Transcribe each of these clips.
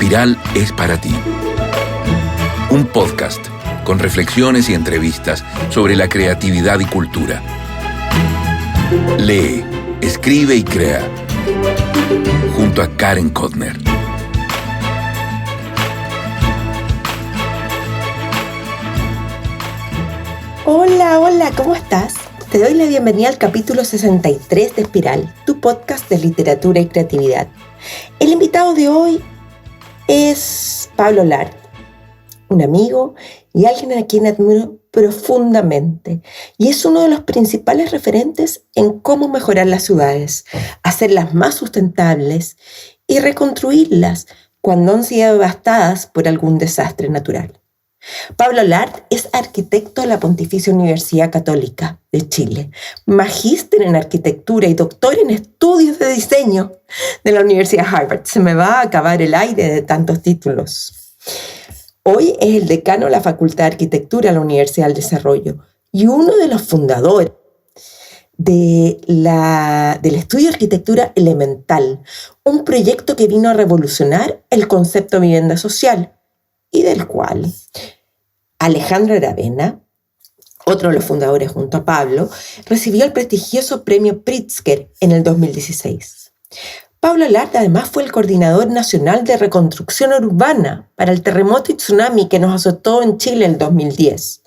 Espiral es para ti. Un podcast con reflexiones y entrevistas sobre la creatividad y cultura. Lee, escribe y crea. Junto a Karen Kodner. Hola, ¿cómo estás? Te doy la bienvenida al capítulo 63 de Espiral, tu podcast de literatura y creatividad. El invitado de hoy es Pablo Lard, un amigo y alguien a quien admiro profundamente, y es uno de los principales referentes en cómo mejorar las ciudades, hacerlas más sustentables y reconstruirlas cuando han sido devastadas por algún desastre natural. Pablo Lard es arquitecto de la Pontificia Universidad Católica de Chile, magíster en arquitectura y doctor en estudios de diseño de la Universidad Harvard. Se me va a acabar el aire de tantos títulos. Hoy es el decano de la Facultad de Arquitectura de la Universidad del Desarrollo y uno de los fundadores del estudio de arquitectura elemental, un proyecto que vino a revolucionar el concepto de vivienda social y del cual Alejandro Aravena, otro de los fundadores junto a Pablo, recibió el prestigioso premio Pritzker en el 2016. Pablo Lard además fue el coordinador nacional de reconstrucción urbana para el terremoto y tsunami que nos azotó en Chile en el 2010.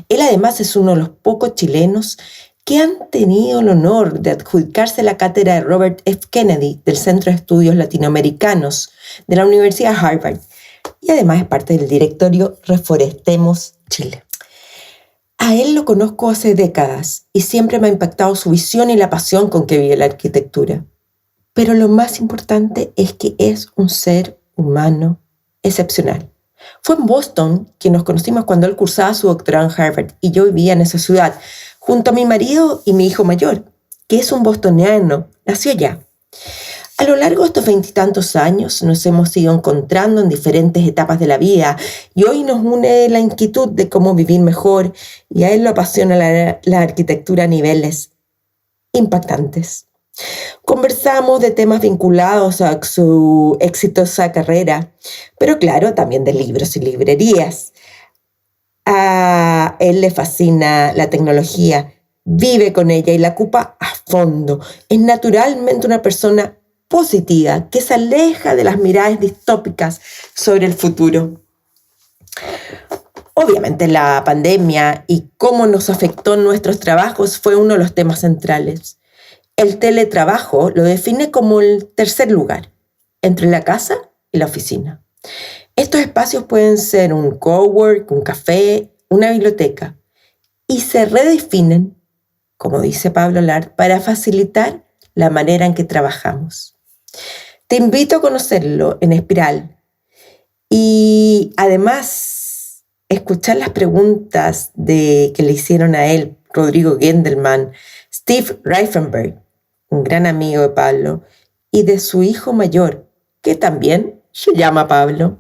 Él además es uno de los pocos chilenos que han tenido el honor de adjudicarse la cátedra de Robert F. Kennedy del Centro de Estudios Latinoamericanos de la Universidad Harvard, y además es parte del directorio Reforestemos Chile. A él lo conozco hace décadas y siempre me ha impactado su visión y la pasión con que vive la arquitectura. Pero lo más importante es que es un ser humano excepcional. Fue en Boston que nos conocimos cuando él cursaba su doctorado en Harvard y yo vivía en esa ciudad, junto a mi marido y mi hijo mayor, que es un bostoniano, nació allá. A lo largo de estos 20 y tantos años nos hemos ido encontrando en diferentes etapas de la vida y hoy nos une la inquietud de cómo vivir mejor y a él lo apasiona la arquitectura a niveles impactantes. Conversamos de temas vinculados a su exitosa carrera, pero claro, también de libros y librerías. A él le fascina la tecnología, vive con ella y la ocupa a fondo. Es naturalmente una persona positiva, que se aleja de las miradas distópicas sobre el futuro. Obviamente la pandemia y cómo nos afectó en nuestros trabajos fue uno de los temas centrales. El teletrabajo lo define como el tercer lugar, entre la casa y la oficina. Estos espacios pueden ser un cowork, un café, una biblioteca, y se redefinen, como dice Pablo Lard, para facilitar la manera en que trabajamos. Te invito a conocerlo en Espiral y además escuchar las preguntas que le hicieron a él Rodrigo Gendelman, Steve Reifenberg, un gran amigo de Pablo, y de su hijo mayor, que también se llama Pablo.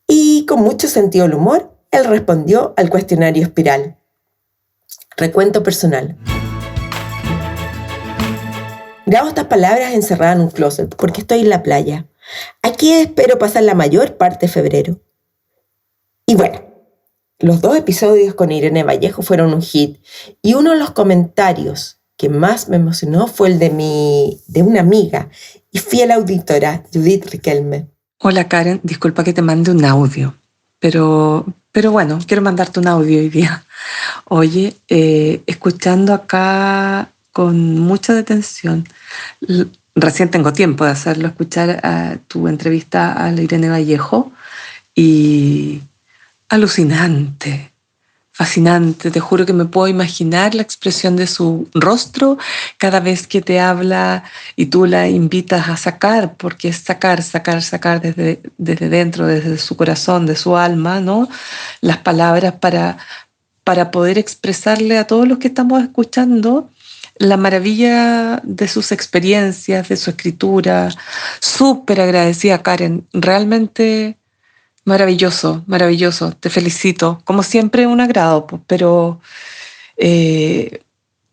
Y con mucho sentido del humor, él respondió al cuestionario Espiral. Recuento personal. Grabo estas palabras encerrada en un closet porque estoy en la playa. Aquí espero pasar la mayor parte de febrero. Y bueno, los 2 episodios con Irene Vallejo fueron un hit y uno de los comentarios que más me emocionó fue el de una amiga y fiel auditora, Judith Riquelme. Hola Karen, disculpa que te mande un audio, pero bueno, quiero mandarte un audio hoy día. Oye, escuchando acá con mucha detención. Recién tengo tiempo de hacerlo, escuchar tu entrevista a la Irene Vallejo y alucinante, fascinante. Te juro que me puedo imaginar la expresión de su rostro cada vez que te habla y tú la invitas a sacar, porque es sacar desde dentro, desde su corazón, de su alma, ¿no? Las palabras para poder expresarle a todos los que estamos escuchando la maravilla de sus experiencias, de su escritura. Súper agradecida, Karen. Realmente maravilloso, maravilloso. Te felicito. Como siempre, un agrado, pero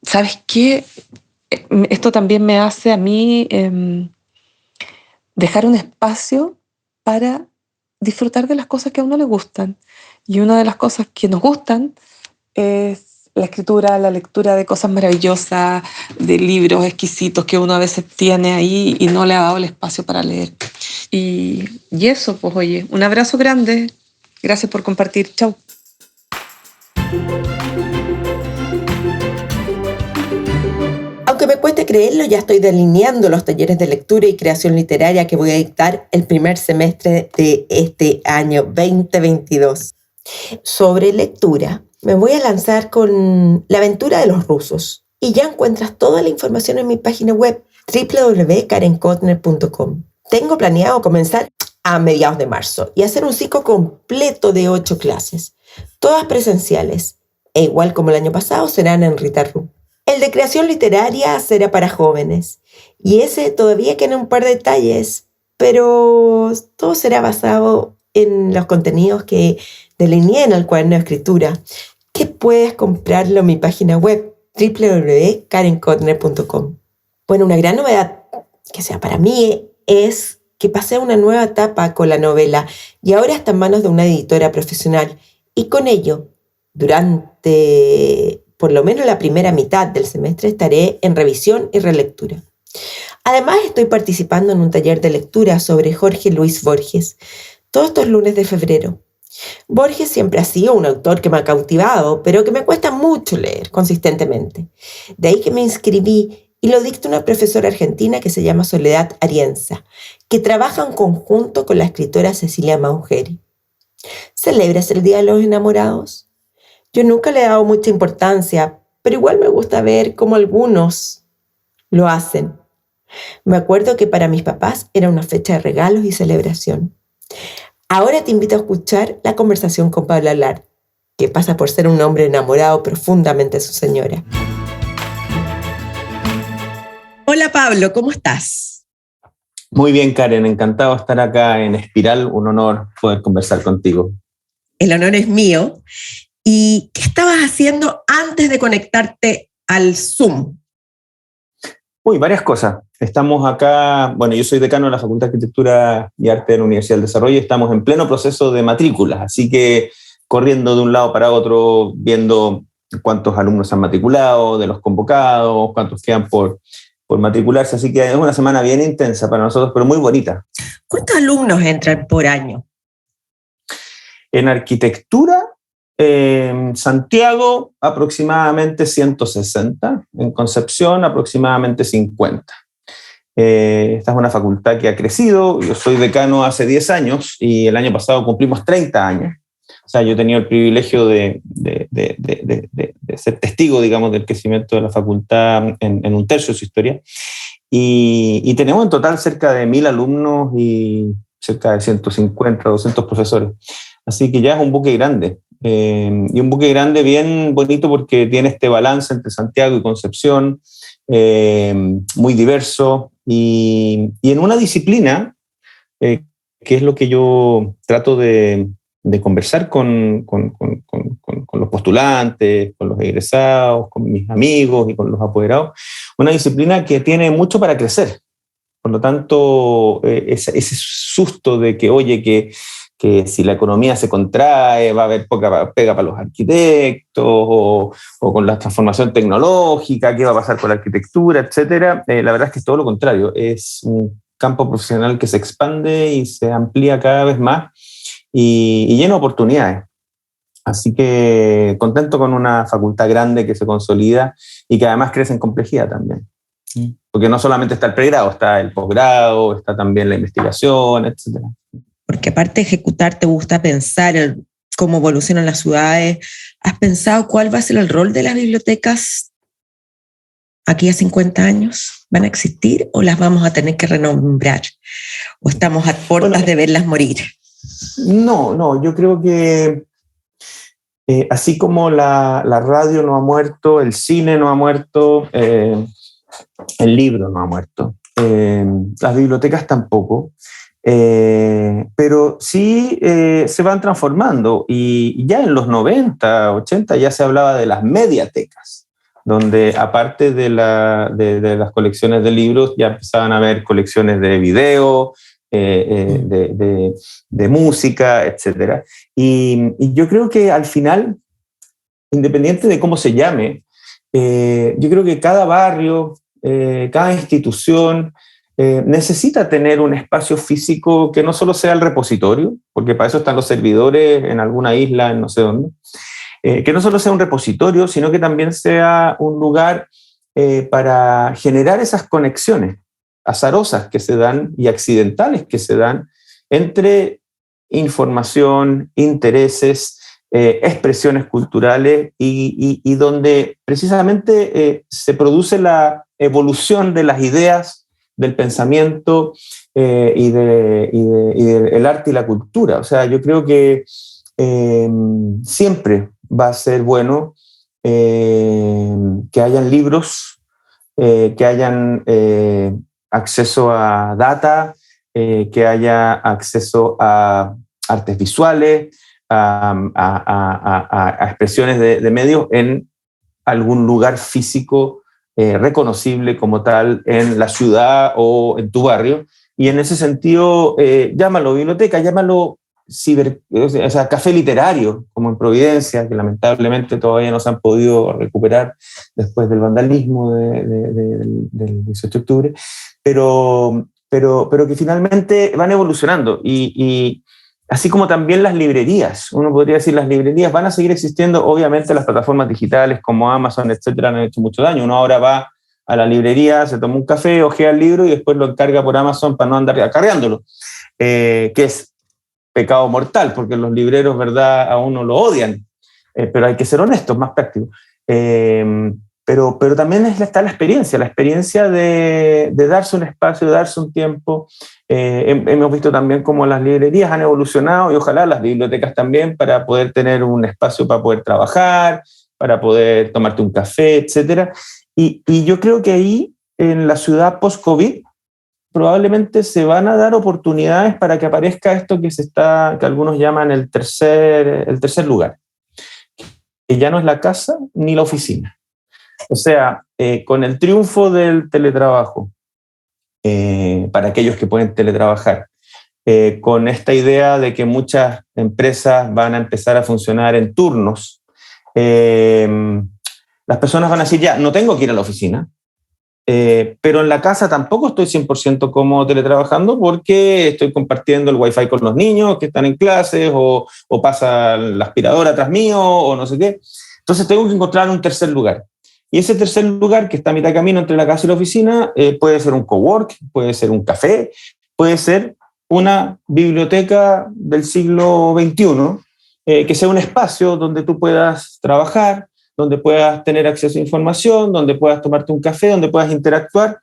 ¿sabes qué? Esto también me hace a mí dejar un espacio para disfrutar de las cosas que a uno le gustan. Y una de las cosas que nos gustan es la escritura, la lectura de cosas maravillosas, de libros exquisitos que uno a veces tiene ahí y no le ha dado el espacio para leer. Y eso, pues oye, un abrazo grande. Gracias por compartir. Chau. Aunque me cueste creerlo, ya estoy delineando los talleres de lectura y creación literaria que voy a dictar el primer semestre de este año 2022. Sobre lectura, me voy a lanzar con La aventura de los rusos. Y ya encuentras toda la información en mi página web www.karenkotner.com. Tengo planeado comenzar a mediados de marzo y hacer un ciclo completo de 8 clases, todas presenciales, e igual como el año pasado serán en Ritarru. El de creación literaria será para jóvenes, y ese todavía quedan un par de detalles, pero todo será basado en los contenidos que delineé en el cuaderno de escritura, que puedes comprarlo en mi página web www.karenkotner.com. Bueno, una gran novedad, que sea para mí, es que pasé a una nueva etapa con la novela y ahora está en manos de una editora profesional, y con ello, durante por lo menos la primera mitad del semestre, estaré en revisión y relectura. Además, estoy participando en un taller de lectura sobre Jorge Luis Borges, todos estos lunes de febrero. Borges siempre ha sido un autor que me ha cautivado, pero que me cuesta mucho leer consistentemente. De ahí que me inscribí y lo dicta una profesora argentina que se llama Soledad Arienza, que trabaja en conjunto con la escritora Cecilia Maugeri. ¿Celebras el Día de los Enamorados? Yo nunca le he dado mucha importancia, pero igual me gusta ver cómo algunos lo hacen. Me acuerdo que para mis papás era una fecha de regalos y celebración. Ahora te invito a escuchar la conversación con Pablo Alar, que pasa por ser un hombre enamorado profundamente de su señora. Hola Pablo, ¿cómo estás? Muy bien, Karen, encantado de estar acá en Espiral, un honor poder conversar contigo. El honor es mío. ¿Y qué estabas haciendo antes de conectarte al Zoom? Varias cosas. Estamos acá, yo soy decano de la Facultad de Arquitectura y Arte de la Universidad del Desarrollo y estamos en pleno proceso de matrículas, así que corriendo de un lado para otro, viendo cuántos alumnos han matriculado, de los convocados, cuántos quedan por matricularse, así que es una semana bien intensa para nosotros, pero muy bonita. ¿Cuántos alumnos entran por año? En arquitectura, en Santiago aproximadamente 160, en Concepción aproximadamente 50. Esta es una facultad que ha crecido, yo soy decano hace 10 años y el año pasado cumplimos 30 años. O sea, yo he tenido el privilegio de ser testigo, digamos, del crecimiento de la facultad en un tercio de su historia. Y tenemos en total cerca de 1.000 alumnos y cerca de 150, 200 profesores. Así que ya es un buque grande. Y un buque grande bien bonito porque tiene este balance entre Santiago y Concepción, muy diverso, y en una disciplina que es lo que yo trato de conversar con los postulantes, con los egresados, con mis amigos y con los apoderados, una disciplina que tiene mucho para crecer. Por lo tanto, ese susto de que, oye, que si la economía se contrae va a haber poca pega para los arquitectos, o con la transformación tecnológica, qué va a pasar con la arquitectura, etcétera. La verdad es que es todo lo contrario. Es un campo profesional que se expande y se amplía cada vez más y lleno de oportunidades. Así que contento con una facultad grande que se consolida y que además crece en complejidad también. Porque no solamente está el pregrado, está el posgrado, está también la investigación, etcétera. Porque aparte de ejecutar, te gusta pensar cómo evolucionan las ciudades. ¿Has pensado cuál va a ser el rol de las bibliotecas aquí a 50 años? ¿Van a existir o las vamos a tener que renombrar? ¿O estamos a puertas de verlas morir? No, yo creo que así como la radio no ha muerto, el cine no ha muerto, el libro no ha muerto, las bibliotecas tampoco. Pero sí se van transformando y ya en los 90, 80 ya se hablaba de las mediatecas, donde aparte de las colecciones de libros ya empezaban a haber colecciones de video, de música, etc. Y yo creo que al final, independiente de cómo se llame, yo creo que cada barrio, cada institución necesita tener un espacio físico que no solo sea el repositorio, porque para eso están los servidores en alguna isla, en no sé dónde, que no solo sea un repositorio, sino que también sea un lugar para generar esas conexiones azarosas que se dan y accidentales que se dan entre información, intereses, expresiones culturales y donde precisamente se produce la evolución de las ideas, del pensamiento y del arte y la cultura. O sea, yo creo que siempre va a ser bueno que hayan libros, que hayan acceso a data, que haya acceso a artes visuales, a expresiones de medios en algún lugar físico reconocible como tal en la ciudad o en tu barrio. Y en ese sentido, llámalo biblioteca, llámalo o sea, café literario, como en Providencia, que lamentablemente todavía no se han podido recuperar después del vandalismo del 18 de octubre, pero que finalmente van evolucionando. Y así como también las librerías, uno podría decir las librerías van a seguir existiendo, obviamente las plataformas digitales como Amazon, etcétera, han hecho mucho daño. Uno ahora va a la librería, se toma un café, ojea el libro y después lo encarga por Amazon para no andar acarreándolo, que es pecado mortal, porque los libreros, ¿verdad?, a uno lo odian, pero hay que ser honestos, más prácticos. Pero también está la experiencia de darse un espacio, de darse un tiempo. Hemos visto también cómo las librerías han evolucionado y ojalá las bibliotecas también para poder tener un espacio para poder trabajar, para poder tomarte un café, etc. Y yo creo que ahí, en la ciudad post-COVID, probablemente se van a dar oportunidades para que aparezca esto que algunos llaman el tercer lugar, que ya no es la casa ni la oficina. O sea, con el triunfo del teletrabajo, para aquellos que pueden teletrabajar, con esta idea de que muchas empresas van a empezar a funcionar en turnos, las personas van a decir, ya, no tengo que ir a la oficina, pero en la casa tampoco estoy 100% cómodo teletrabajando porque estoy compartiendo el wifi con los niños que están en clases o pasa la aspiradora tras mío o no sé qué. Entonces tengo que encontrar un tercer lugar. Y ese tercer lugar que está a mitad de camino entre la casa y la oficina puede ser un cowork, puede ser un café, puede ser una biblioteca del siglo XXI, que sea un espacio donde tú puedas trabajar, donde puedas tener acceso a información, donde puedas tomarte un café, donde puedas interactuar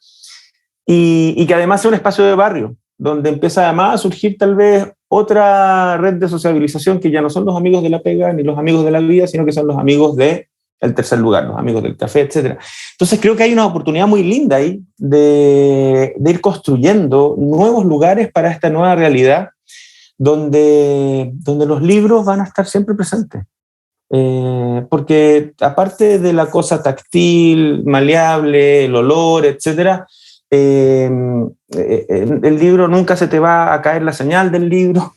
y que además sea un espacio de barrio, donde empieza además a surgir tal vez otra red de sociabilización que ya no son los amigos de la pega ni los amigos de la vida, sino que son los amigos del tercer lugar, los amigos del café, etc. Entonces creo que hay una oportunidad muy linda ahí de ir construyendo nuevos lugares para esta nueva realidad donde los libros van a estar siempre presentes. Porque aparte de la cosa táctil, maleable, el olor, etc., el libro nunca se te va a caer la señal del libro,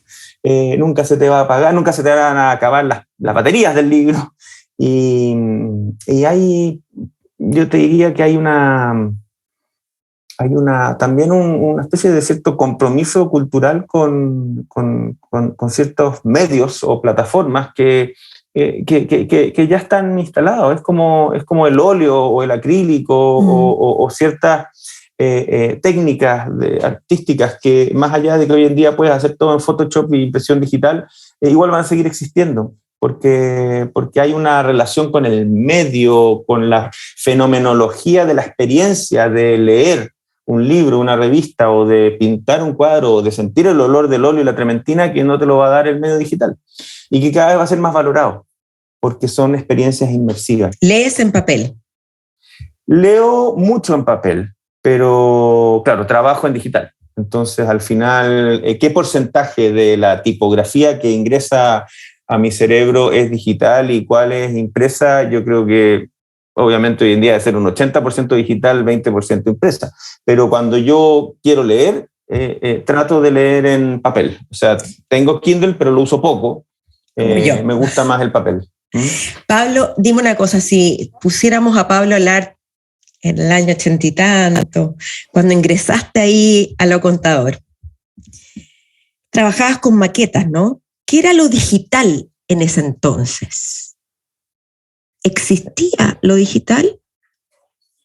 nunca se te va a apagar, nunca se te van a acabar las baterías del libro. Y yo te diría que hay también una especie de cierto compromiso cultural con ciertos medios o plataformas que ya están instalados. Es como el óleo o el acrílico o ciertas técnicas artísticas que, más allá de que hoy en día puedes hacer todo en Photoshop y impresión digital, igual van a seguir existiendo, porque hay una relación con el medio, con la fenomenología de la experiencia de leer un libro, una revista, o de pintar un cuadro, o de sentir el olor del óleo y la trementina, que no te lo va a dar el medio digital, y que cada vez va a ser más valorado, porque son experiencias inmersivas. ¿Lees en papel? Leo mucho en papel, pero claro, trabajo en digital. Entonces, al final, ¿qué porcentaje de la tipografía que ingresa a mi cerebro es digital y cuál es impresa? Yo creo que obviamente hoy en día debe ser un 80% digital, 20% impresa. Pero cuando yo quiero leer, trato de leer en papel. O sea, tengo Kindle, pero lo uso poco. Me gusta más el papel. Pablo, dime una cosa, si pusiéramos a Pablo a hablar en el año 80 y tanto, cuando ingresaste ahí a lo contador, trabajabas con maquetas, ¿no? ¿Qué era lo digital en ese entonces? ¿Existía lo digital?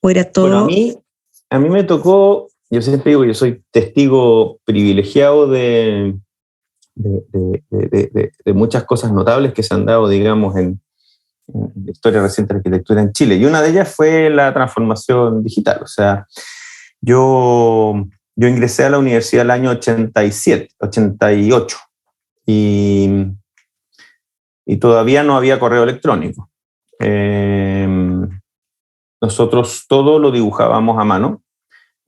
¿O era todo? Bueno, a mí me tocó, yo siempre digo, yo soy testigo privilegiado de muchas cosas notables que se han dado, digamos, en la historia reciente de la arquitectura en Chile. Y una de ellas fue la transformación digital. O sea, yo ingresé a la universidad el año 88, y todavía no había correo electrónico. Nosotros todo lo dibujábamos a mano,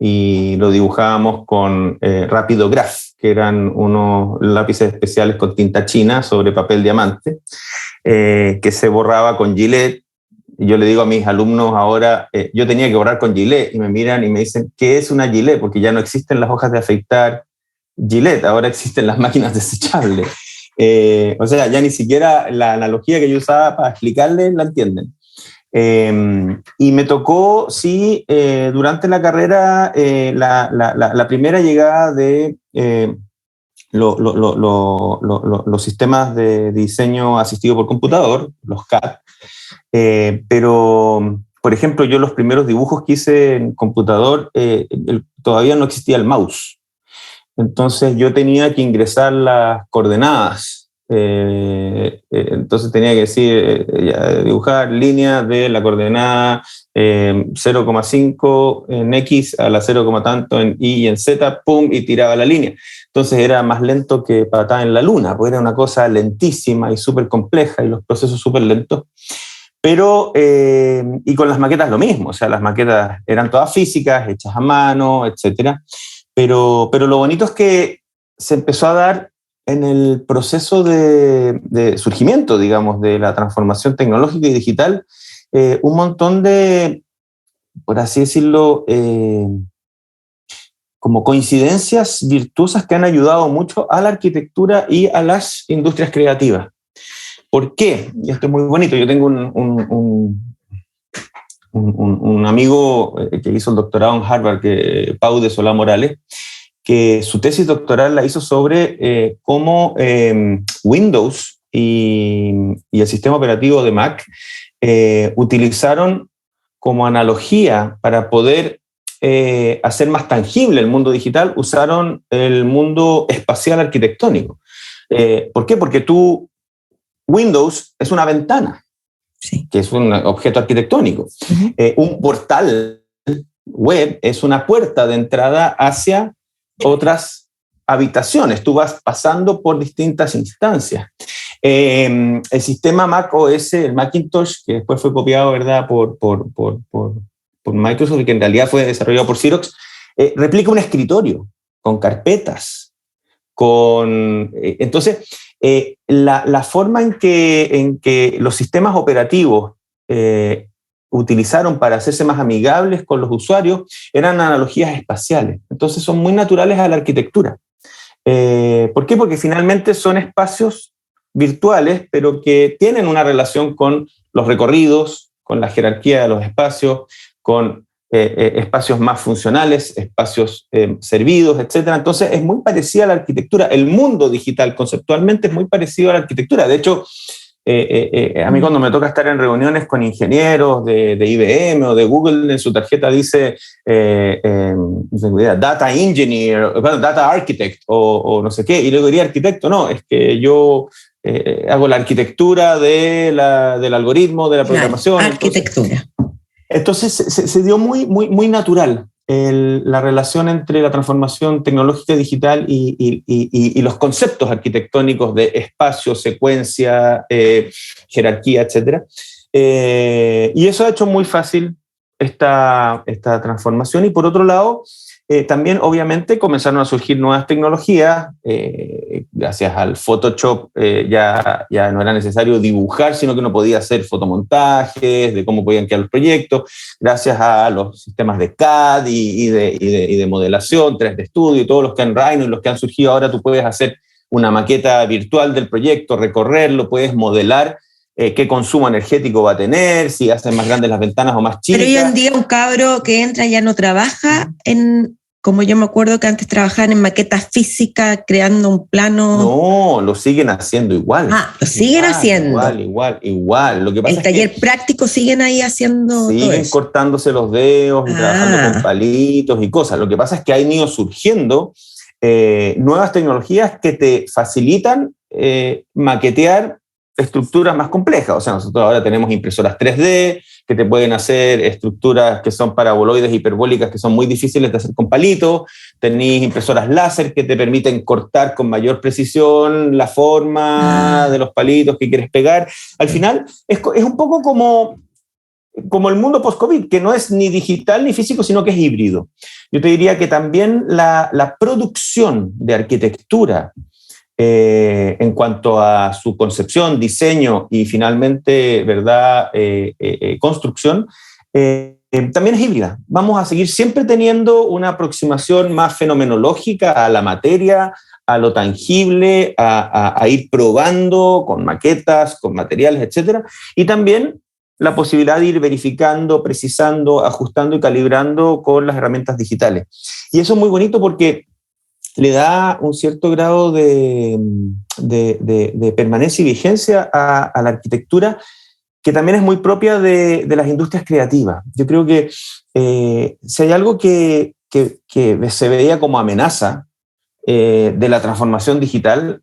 y lo dibujábamos con Rapidograph, que eran unos lápices especiales con tinta china sobre papel diamante, que se borraba con Gillette. Y yo le digo a mis alumnos ahora, yo tenía que borrar con Gillette, y me miran y me dicen, ¿qué es una Gillette? Porque ya no existen las hojas de afeitar Gillette, ahora existen las máquinas desechables. O sea, ya ni siquiera la analogía que yo usaba para explicarles la entienden. Y me tocó, sí, durante la carrera, la primera llegada de los sistemas de diseño asistido por computador, los CAD, pero, por ejemplo, yo los primeros dibujos que hice en computador, todavía no existía el mouse. Entonces yo tenía que ingresar las coordenadas. Entonces tenía que decir, dibujar líneas de la coordenada 0,5 en X a la 0, tanto en Y y en Z, pum, y tiraba la línea. Entonces era más lento que patada en la luna, porque era una cosa lentísima y súper compleja, y los procesos súper lentos. Pero, y con las maquetas lo mismo, o sea, las maquetas eran todas físicas, hechas a mano, etcétera. Pero lo bonito es que se empezó a dar en el proceso de surgimiento, digamos, de la transformación tecnológica y digital, un montón de, por así decirlo, como coincidencias virtuosas que han ayudado mucho a la arquitectura y a las industrias creativas. ¿Por qué? Y esto es muy bonito. Yo tengo un amigo que hizo el doctorado en Harvard, Pau de Solá Morales, que su tesis doctoral la hizo sobre cómo Windows y el sistema operativo de Mac utilizaron como analogía para poder hacer más tangible el mundo digital, usaron el mundo espacial arquitectónico. ¿Por qué? Porque Windows es una ventana, sí, que es un objeto arquitectónico. Un portal web es una puerta de entrada hacia otras habitaciones. Tú vas pasando por distintas instancias. El sistema Mac OS, el Macintosh, que después fue copiado, ¿verdad?, por Microsoft, y que en realidad fue desarrollado por Xerox, replica un escritorio con carpetas. Entonces, la forma en que los sistemas operativos utilizaron para hacerse más amigables con los usuarios eran analogías espaciales. Entonces son muy naturales a la arquitectura. ¿Por qué? Porque finalmente son espacios virtuales, pero que tienen una relación con los recorridos, con la jerarquía de los espacios, con espacios más funcionales, espacios servidos, etc. Entonces es muy parecida a la arquitectura. El mundo digital conceptualmente es muy parecido a la arquitectura. De hecho, a mí cuando me toca estar en reuniones con ingenieros de IBM o de Google, en su tarjeta dice Data Engineer, Data Architect o no sé qué, y luego diría arquitecto. No, es que yo hago la arquitectura del algoritmo, de la programación. Claro, arquitectura. Entonces se dio muy natural la relación entre la transformación tecnológica y digital y los conceptos arquitectónicos de espacio, secuencia, jerarquía, etc. Y eso ha hecho muy fácil esta transformación. Y por otro lado, también obviamente comenzaron a surgir nuevas tecnologías. Gracias al Photoshop ya no era necesario dibujar, sino que uno podía hacer fotomontajes de cómo podían quedar los proyectos. Gracias a los sistemas de CAD y de modelación, 3D Studio y todos los que han Rhino y los que han surgido ahora, tú puedes hacer una maqueta virtual del proyecto, recorrerlo, puedes modelar qué consumo energético va a tener, si hacen más grandes las ventanas o más chicas. Pero hoy en día un cabro que entra ya no trabaja como yo me acuerdo que antes trabajaban en maquetas físicas, creando un plano. No, lo siguen haciendo igual. Lo siguen haciendo. Igual. Lo que pasa el taller práctico siguen ahí haciendo siguen todo eso. Cortándose los dedos y trabajando con palitos y cosas. Lo que pasa es que han ido surgiendo nuevas tecnologías que te facilitan maquetear estructuras más complejas. O sea, nosotros ahora tenemos impresoras 3D que te pueden hacer estructuras que son paraboloides, hiperbólicas, que son muy difíciles de hacer con palitos. Tenéis impresoras láser que te permiten cortar con mayor precisión la forma de los palitos que quieres pegar. Al final, es un poco como el mundo post-COVID, que no es ni digital ni físico, sino que es híbrido. Yo te diría que también la producción de arquitectura en cuanto a su concepción, diseño y finalmente, ¿verdad?, construcción, también es híbrida. Vamos a seguir siempre teniendo una aproximación más fenomenológica a la materia, a lo tangible, a ir probando con maquetas, con materiales, etcétera, y también la posibilidad de ir verificando, precisando, ajustando y calibrando con las herramientas digitales. Y eso es muy bonito porque le da un cierto grado de permanencia y vigencia a la arquitectura, que también es muy propia de las industrias creativas. Yo creo que si hay algo que se veía como amenaza de la transformación digital,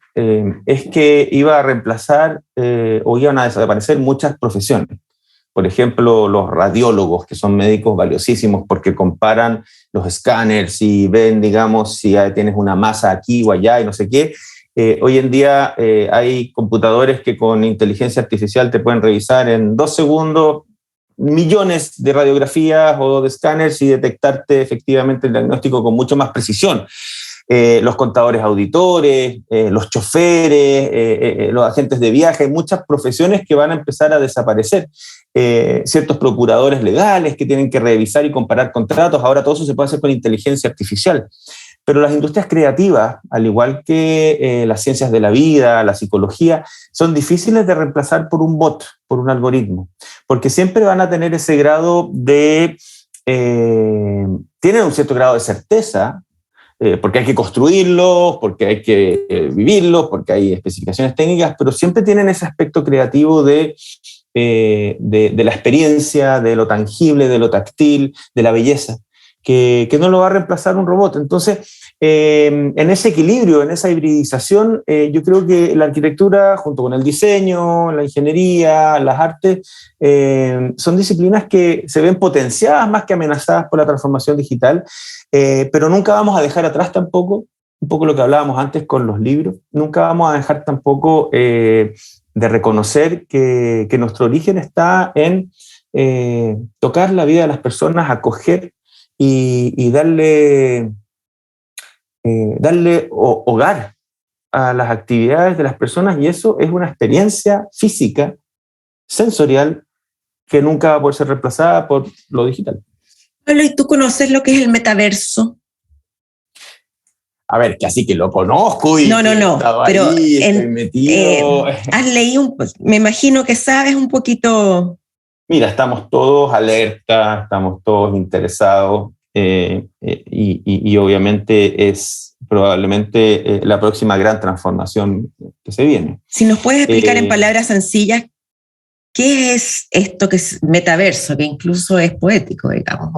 es que iba a reemplazar o iban a desaparecer muchas profesiones. Por ejemplo, los radiólogos, que son médicos valiosísimos porque comparan los escáneres y ven, digamos, si tienes una masa aquí o allá y no sé qué. Hoy en día hay computadores que con inteligencia artificial te pueden revisar en 2 segundos millones de radiografías o de escáneres y detectarte efectivamente el diagnóstico con mucho más precisión. Los contadores auditores, los choferes, los agentes de viaje, hay muchas profesiones que van a empezar a desaparecer. Ciertos procuradores legales que tienen que revisar y comparar contratos, ahora todo eso se puede hacer con inteligencia artificial. Pero las industrias creativas, al igual que las ciencias de la vida, la psicología, son difíciles de reemplazar por un bot, por un algoritmo, porque siempre van a tener ese grado tienen un cierto grado de certeza, porque hay que construirlos, porque hay que vivirlos, porque hay especificaciones técnicas, pero siempre tienen ese aspecto creativo de la experiencia, de lo tangible, de lo táctil, de la belleza, que no lo va a reemplazar un robot. Entonces, en ese equilibrio, en esa hibridización, yo creo que la arquitectura, junto con el diseño, la ingeniería, las artes, son disciplinas que se ven potenciadas más que amenazadas por la transformación digital, pero nunca vamos a dejar atrás tampoco, un poco lo que hablábamos antes con los libros, nunca vamos a dejar tampoco de reconocer que nuestro origen está en tocar la vida de las personas, acoger y darle hogar a las actividades de las personas, y eso es una experiencia física, sensorial, que nunca va a poder ser reemplazada por lo digital. Pablo, ¿y tú conoces lo que es el metaverso? A ver, que así que lo conozco y no, pero ahí, estoy metido. Has leído, me imagino que sabes un poquito. Mira, estamos todos alerta, estamos todos interesados y obviamente es probablemente la próxima gran transformación que se viene. Si nos puedes explicar en palabras sencillas, ¿qué es esto que es metaverso? Que incluso es poético, digamos.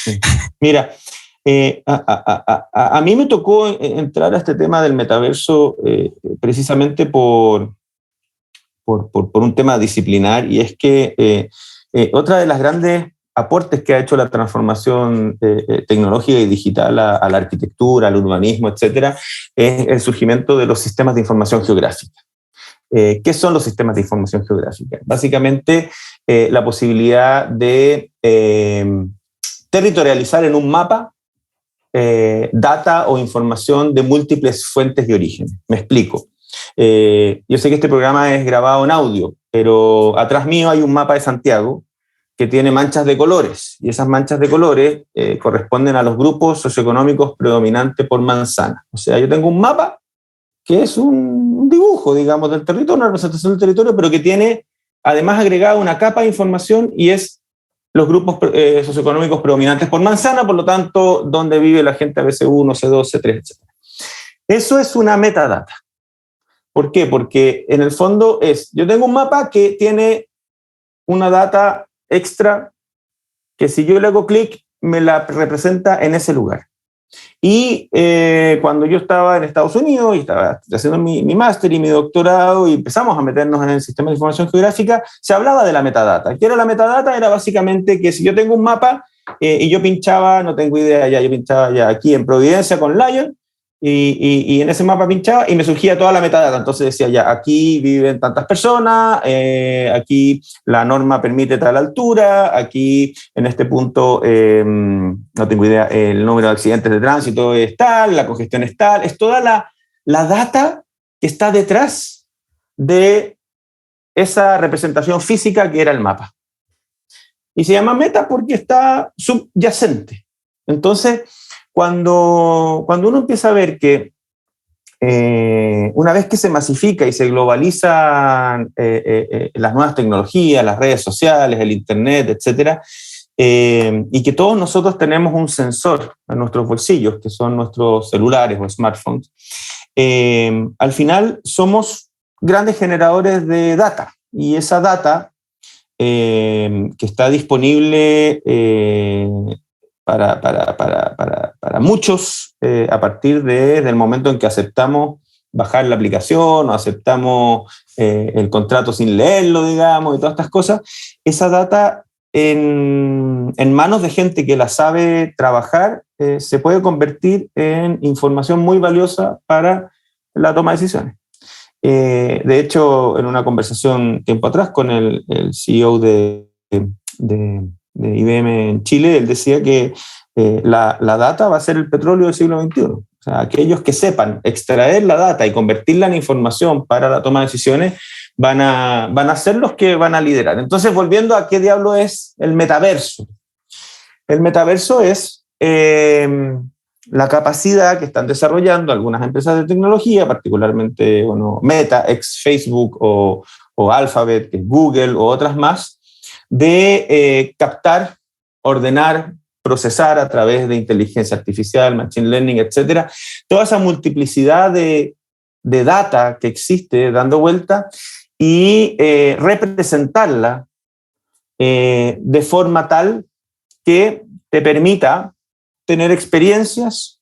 Sí. Mira, a mí me tocó entrar a este tema del metaverso precisamente por un tema disciplinar, y es que otra de las grandes aportes que ha hecho la transformación tecnológica y digital a la arquitectura, al urbanismo, etcétera, es el surgimiento de los sistemas de información geográfica. ¿Qué son los sistemas de información geográfica? Básicamente, la posibilidad de territorializar en un mapa data o información de múltiples fuentes y orígenes. Me explico. Yo sé que este programa es grabado en audio, pero atrás mío hay un mapa de Santiago que tiene manchas de colores, y esas manchas de colores corresponden a los grupos socioeconómicos predominantes por manzana. O sea, yo tengo un mapa que es un dibujo, digamos, del territorio, una representación del territorio, pero que tiene además agregado una capa de información, y es los grupos socioeconómicos predominantes por manzana, por lo tanto, donde vive la gente ABC1, C2, C3, etc. Eso es una metadata. ¿Por qué? Porque en el fondo yo tengo un mapa que tiene una data extra que si yo le hago clic me la representa en ese lugar. Y cuando yo estaba en Estados Unidos y estaba haciendo mi máster y mi doctorado y empezamos a meternos en el sistema de información geográfica, se hablaba de la metadata. ¿Qué era la metadata? Era básicamente que si yo tengo un mapa y yo pinchaba, no tengo idea ya, yo pinchaba ya aquí en Providencia con Lion, y en ese mapa pinchaba y me surgía toda la metadata. Entonces decía ya, aquí viven tantas personas, aquí la norma permite tal altura, aquí en este punto, no tengo idea, el número de accidentes de tránsito es tal, la congestión es tal. Es toda la data que está detrás de esa representación física que era el mapa. Y se llama meta porque está subyacente. Entonces, cuando uno empieza a ver que una vez que se masifica y se globalizan las nuevas tecnologías, las redes sociales, el internet, etcétera, y que todos nosotros tenemos un sensor en nuestros bolsillos, que son nuestros celulares o smartphones, al final somos grandes generadores de data, y esa data que está disponible para muchos a partir del momento en que aceptamos bajar la aplicación o aceptamos el contrato sin leerlo, digamos, y todas estas cosas. Esa data en manos de gente que la sabe trabajar se puede convertir en información muy valiosa para la toma de decisiones. De hecho, en una conversación tiempo atrás con el CEO de IBM en Chile, él decía que la data va a ser el petróleo del siglo XXI. O sea, aquellos que sepan extraer la data y convertirla en información para la toma de decisiones van a ser los que van a liderar. Entonces, volviendo a qué diablo es el metaverso. El metaverso es la capacidad que están desarrollando algunas empresas de tecnología, particularmente Meta, ex Facebook, o Alphabet, que es Google, o otras más, de captar, ordenar, procesar a través de inteligencia artificial, machine learning, etcétera, toda esa multiplicidad de data que existe dando vuelta y representarla de forma tal que te permita tener experiencias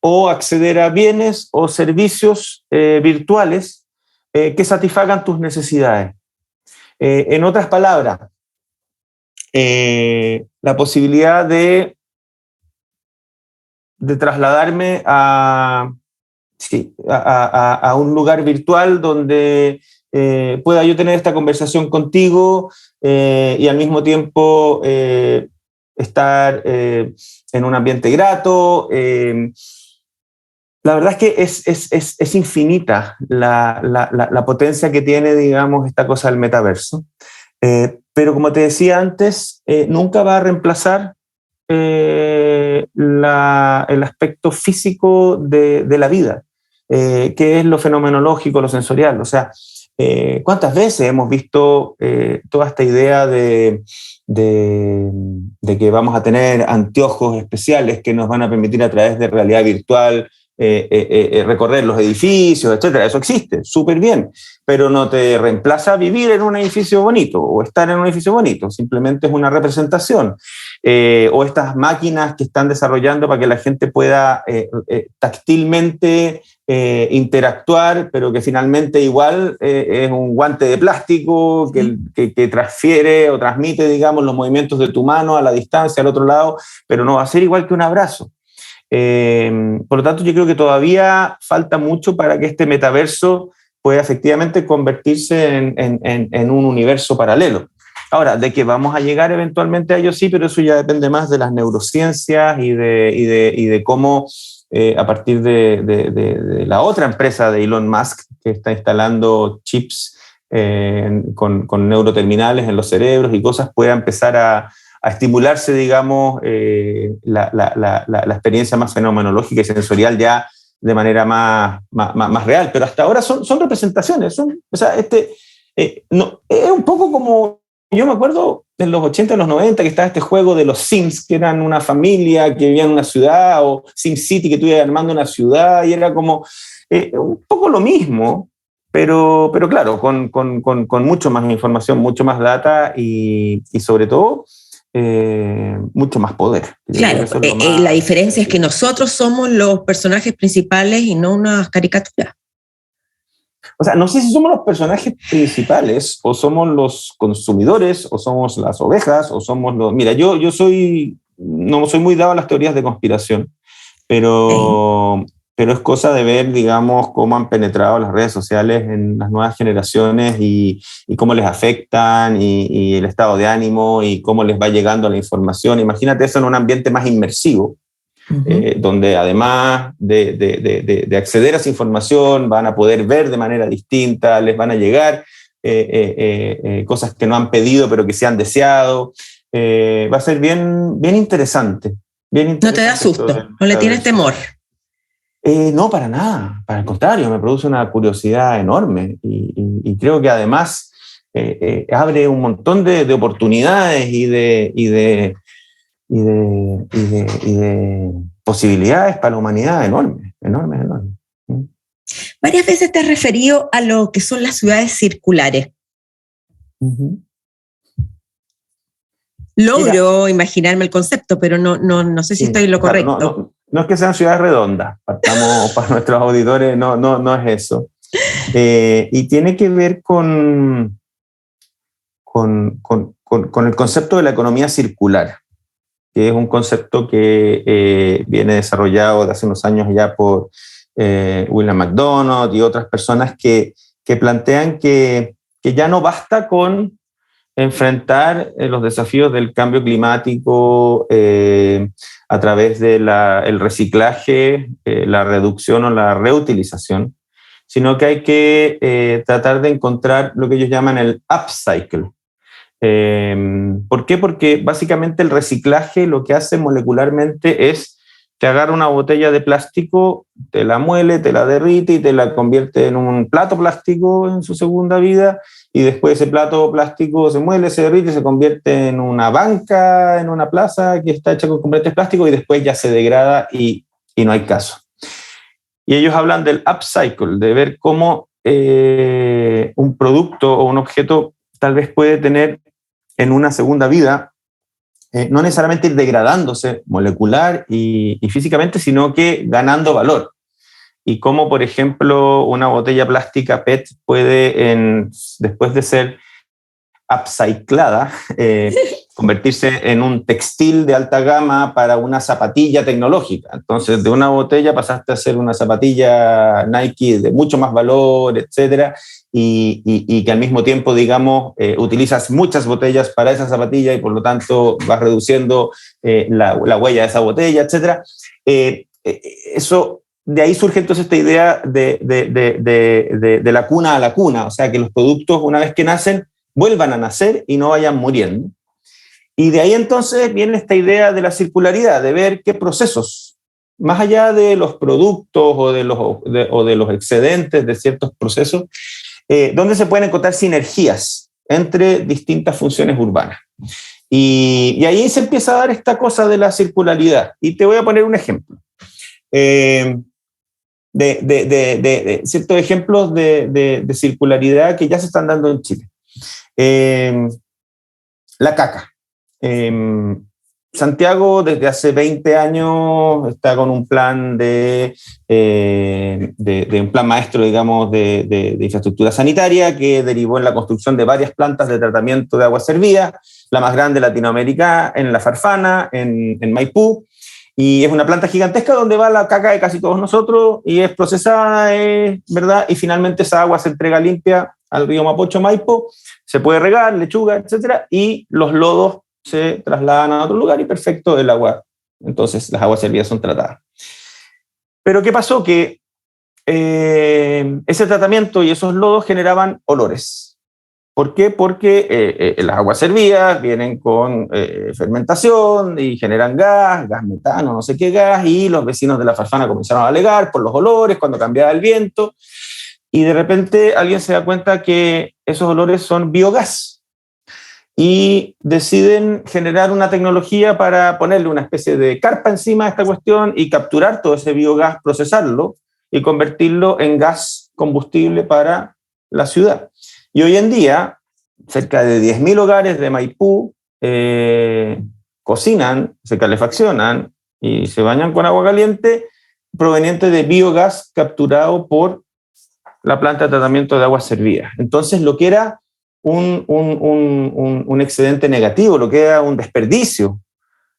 o acceder a bienes o servicios virtuales que satisfagan tus necesidades. En otras palabras, la posibilidad de trasladarme a un lugar virtual donde pueda yo tener esta conversación contigo y al mismo tiempo estar en un ambiente grato. La verdad es que es infinita la potencia que tiene, digamos, esta cosa del metaverso. Pero como te decía antes, nunca va a reemplazar el aspecto físico de la vida, que es lo fenomenológico, lo sensorial. O sea, ¿cuántas veces hemos visto toda esta idea de que vamos a tener anteojos especiales que nos van a permitir a través de realidad virtual recorrer los edificios, etcétera? Eso existe, súper bien, pero no te reemplaza vivir en un edificio bonito o estar en un edificio bonito, simplemente es una representación. O estas máquinas que están desarrollando para que la gente pueda táctilmente interactuar, pero que finalmente igual es un guante de plástico que transfiere o transmite, digamos, los movimientos de tu mano a la distancia, al otro lado, pero no va a ser igual que un abrazo. Por lo tanto, yo creo que todavía falta mucho para que este metaverso pueda efectivamente convertirse en un universo paralelo Ahora, de que vamos a llegar eventualmente a ello, sí, pero eso ya depende más de las neurociencias y de cómo, a partir de la otra empresa de Elon Musk, que está instalando chips con neuroterminales en los cerebros y cosas, pueda empezar a estimularse, digamos, la experiencia más fenomenológica y sensorial ya de manera más real. Pero hasta ahora son representaciones. O sea, no, es un poco como, yo me acuerdo en los 80, en los 90, que estaba este juego de los Sims, que eran una familia que vivía en una ciudad, o SimCity, que tú ibas armando una ciudad, y era como un poco lo mismo, pero claro, con mucho más información, mucho más data y sobre todo mucho más poder. Claro, la diferencia es que nosotros somos los personajes principales y no unas caricaturas. O sea, no sé si somos los personajes principales, o somos los consumidores, o somos las ovejas, o somos los... Mira, yo no soy muy dado a las teorías de conspiración, pero es cosa de ver, digamos, cómo han penetrado las redes sociales en las nuevas generaciones y cómo les afectan, y el estado de ánimo, y cómo les va llegando la información. Imagínate eso en un ambiente más inmersivo, donde además de acceder a esa información van a poder ver de manera distinta, les van a llegar cosas que no han pedido pero que se han deseado. Va a ser bien interesante. No te da susto, no le tienes temor. No, para nada, para el contrario, me produce una curiosidad enorme y creo que además abre un montón de oportunidades y de posibilidades para la humanidad enormes. Varias veces te has referido a lo que son las ciudades circulares. Logro imaginarme el concepto, pero no sé si estoy en lo correcto. Claro, no es que sean ciudades redondas, partamos para nuestros auditores, no es eso. Y tiene que ver con el concepto de la economía circular, que es un concepto que viene desarrollado de hace unos años ya por William McDonough y otras personas que plantean que ya no basta con enfrentar los desafíos del cambio climático a través del reciclaje, la reducción o la reutilización, sino que hay que tratar de encontrar lo que ellos llaman el upcycle. ¿Por qué? Porque básicamente el reciclaje lo que hace molecularmente es te agarra una botella de plástico, te la muele, te la derrite y te la convierte en un plato plástico en su segunda vida, y después ese plato plástico se muele, se derrite, se convierte en una banca, en una plaza que está hecha con componentes plásticos, y después ya se degrada y no hay caso. Y ellos hablan del upcycle, de ver cómo un producto o un objeto tal vez puede tener en una segunda vida, no necesariamente ir degradándose molecular y físicamente, sino que ganando valor. Y cómo, por ejemplo, una botella plástica PET puede, después de ser upcyclada, convertirse en un textil de alta gama para una zapatilla tecnológica. Entonces, de una botella pasaste a ser una zapatilla Nike de mucho más valor, etcétera, y que al mismo tiempo, digamos, utilizas muchas botellas para esa zapatilla y por lo tanto vas reduciendo la huella de esa botella, etcétera. Eso... De ahí surge entonces esta idea de la cuna a la cuna, o sea, que los productos, una vez que nacen, vuelvan a nacer y no vayan muriendo. Y de ahí entonces viene esta idea de la circularidad, de ver qué procesos, más allá de los productos o de los excedentes de ciertos procesos, dónde se pueden encontrar sinergias entre distintas funciones urbanas. Y ahí se empieza a dar esta cosa de la circularidad. Y te voy a poner un ejemplo. De ciertos ejemplos de circularidad que ya se están dando en Chile. La caca. Santiago desde hace 20 años está con un plan de un plan maestro, digamos, de infraestructura sanitaria, que derivó en la construcción de varias plantas de tratamiento de agua servida, la más grande de Latinoamérica en La Farfana, en Maipú. Y es una planta gigantesca donde va la caca de casi todos nosotros y es procesada, ¿verdad? Y finalmente esa agua se entrega limpia al río Mapocho Maipo, se puede regar, lechuga, etcétera, y los lodos se trasladan a otro lugar y perfecto el agua. Entonces las aguas servidas son tratadas. Pero ¿qué pasó? Que ese tratamiento y esos lodos generaban olores. ¿Por qué? Porque las aguas servidas vienen con fermentación y generan gas metano, no sé qué gas, y los vecinos de la Farfana comenzaron a alegar por los olores cuando cambiaba el viento, y de repente alguien se da cuenta que esos olores son biogás, y deciden generar una tecnología para ponerle una especie de carpa encima de esta cuestión y capturar todo ese biogás, procesarlo y convertirlo en gas combustible para la ciudad. Y hoy en día, cerca de 10.000 hogares de Maipú cocinan, se calefaccionan y se bañan con agua caliente proveniente de biogás capturado por la planta de tratamiento de aguas servidas. Entonces, lo que era un excedente negativo, lo que era un desperdicio,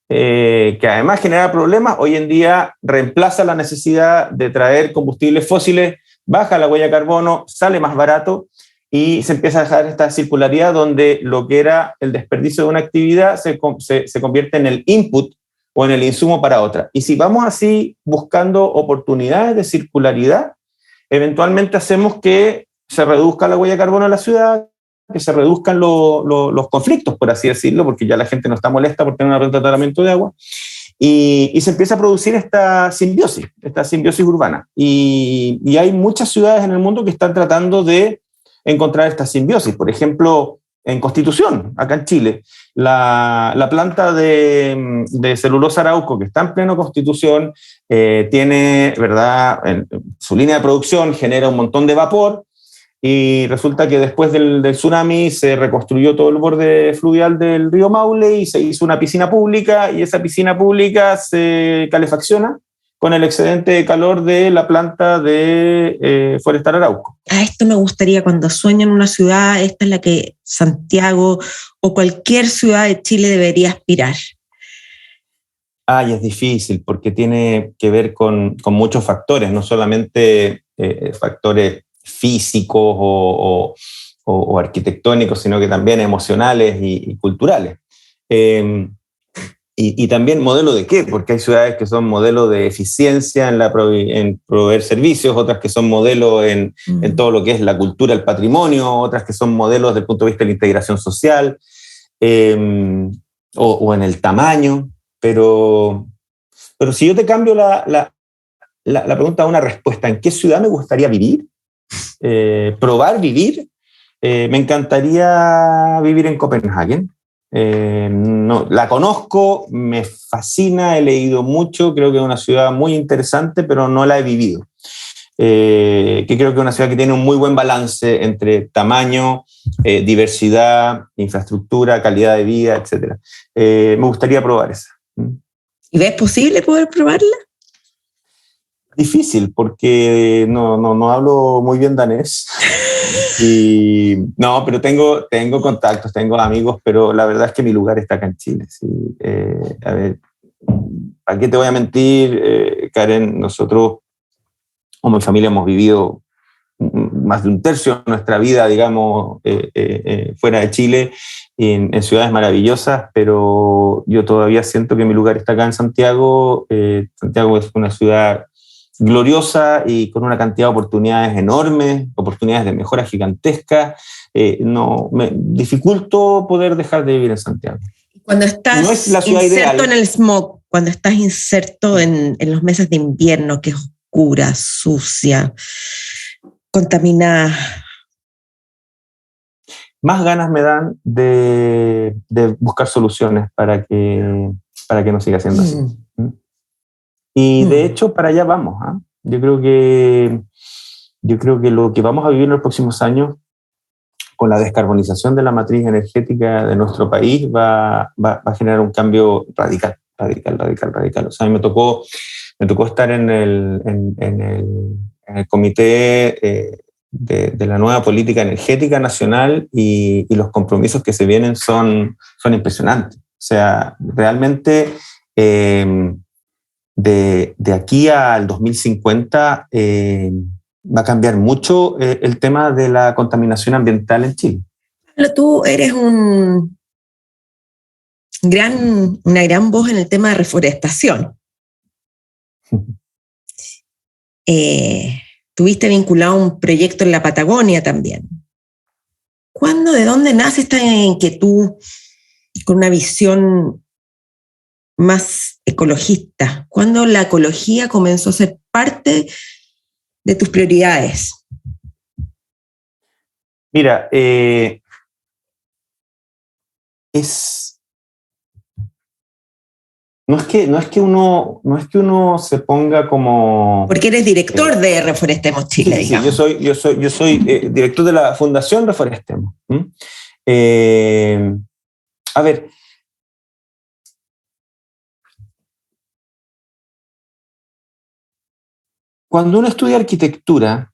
que además genera problemas, hoy en día reemplaza la necesidad de traer combustibles fósiles, baja la huella de carbono, sale más barato y se empieza a dejar esta circularidad donde lo que era el desperdicio de una actividad se convierte en el input o en el insumo para otra. Y si vamos así buscando oportunidades de circularidad, eventualmente hacemos que se reduzca la huella de carbono en la ciudad, que se reduzcan los conflictos, por así decirlo, porque ya la gente no está molesta por tener una planta de tratamiento de agua, y se empieza a producir esta simbiosis urbana. Y hay muchas ciudades en el mundo que están tratando de encontrar esta simbiosis. Por ejemplo, en Constitución, acá en Chile, la planta de celulosa Arauco, que está en pleno Constitución, tiene, ¿verdad?, su línea de producción genera un montón de vapor, y resulta que después del tsunami se reconstruyó todo el borde fluvial del río Maule y se hizo una piscina pública, y esa piscina pública se calefacciona con el excedente de calor de la planta de Forestal Arauco. A esto me gustaría, cuando sueño en una ciudad, esta es la que Santiago o cualquier ciudad de Chile debería aspirar. Y es difícil porque tiene que ver con muchos factores, no solamente factores físicos o arquitectónicos, sino que también emocionales y culturales. Y también modelo de qué, porque hay ciudades que son modelo de eficiencia en proveer servicios, otras que son modelo en todo lo que es la cultura, el patrimonio, otras que son modelos desde el punto de vista de la integración social, o en el tamaño. Pero si yo te cambio la pregunta a una respuesta, ¿en qué ciudad me gustaría vivir? Probar vivir, me encantaría vivir en Copenhague. No, la conozco, me fascina, he leído mucho, creo que es una ciudad muy interesante, pero no la he vivido. Que creo que es una ciudad que tiene un muy buen balance entre tamaño, diversidad, infraestructura, calidad de vida, etc. Me gustaría probar esa. ¿Y ves posible poder probarla? Difícil, porque no hablo muy bien danés. Pero tengo contactos, tengo amigos, pero la verdad es que mi lugar está acá en Chile. ¿Sí? A ver, ¿para qué te voy a mentir, Karen? Nosotros, como mi familia, hemos vivido más de un tercio de nuestra vida, digamos, fuera de Chile, en ciudades maravillosas, pero yo todavía siento que mi lugar está acá en Santiago. Santiago es una ciudad gloriosa y con una cantidad de oportunidades enormes, oportunidades de mejora gigantescas. Me dificulto poder dejar de vivir en Santiago. Cuando estás no es la ciudad inserto ideal. en el smog, cuando estás inserto en los meses de invierno, que es oscura, sucia, contaminada. Más ganas me dan de buscar soluciones para que no siga siendo así. Y de hecho, para allá vamos. Yo creo que lo que vamos a vivir en los próximos años, con la descarbonización de la matriz energética de nuestro país, va a generar un cambio radical. O sea, a mí me tocó estar en el comité de la nueva política energética nacional, y los compromisos que se vienen son impresionantes. O sea, realmente de aquí al 2050 va a cambiar mucho el tema de la contaminación ambiental en Chile. Tú eres una gran voz en el tema de reforestación. Tuviste vinculado a un proyecto en la Patagonia también. ¿De dónde nace esta inquietud con una visión más ecologista? ¿Cuándo la ecología comenzó a ser parte de tus prioridades? Mira, no es que uno se ponga como... Porque eres director de Reforestemos Chile, sí, digamos. yo soy director de la Fundación Reforestemos. A ver, cuando uno estudia arquitectura,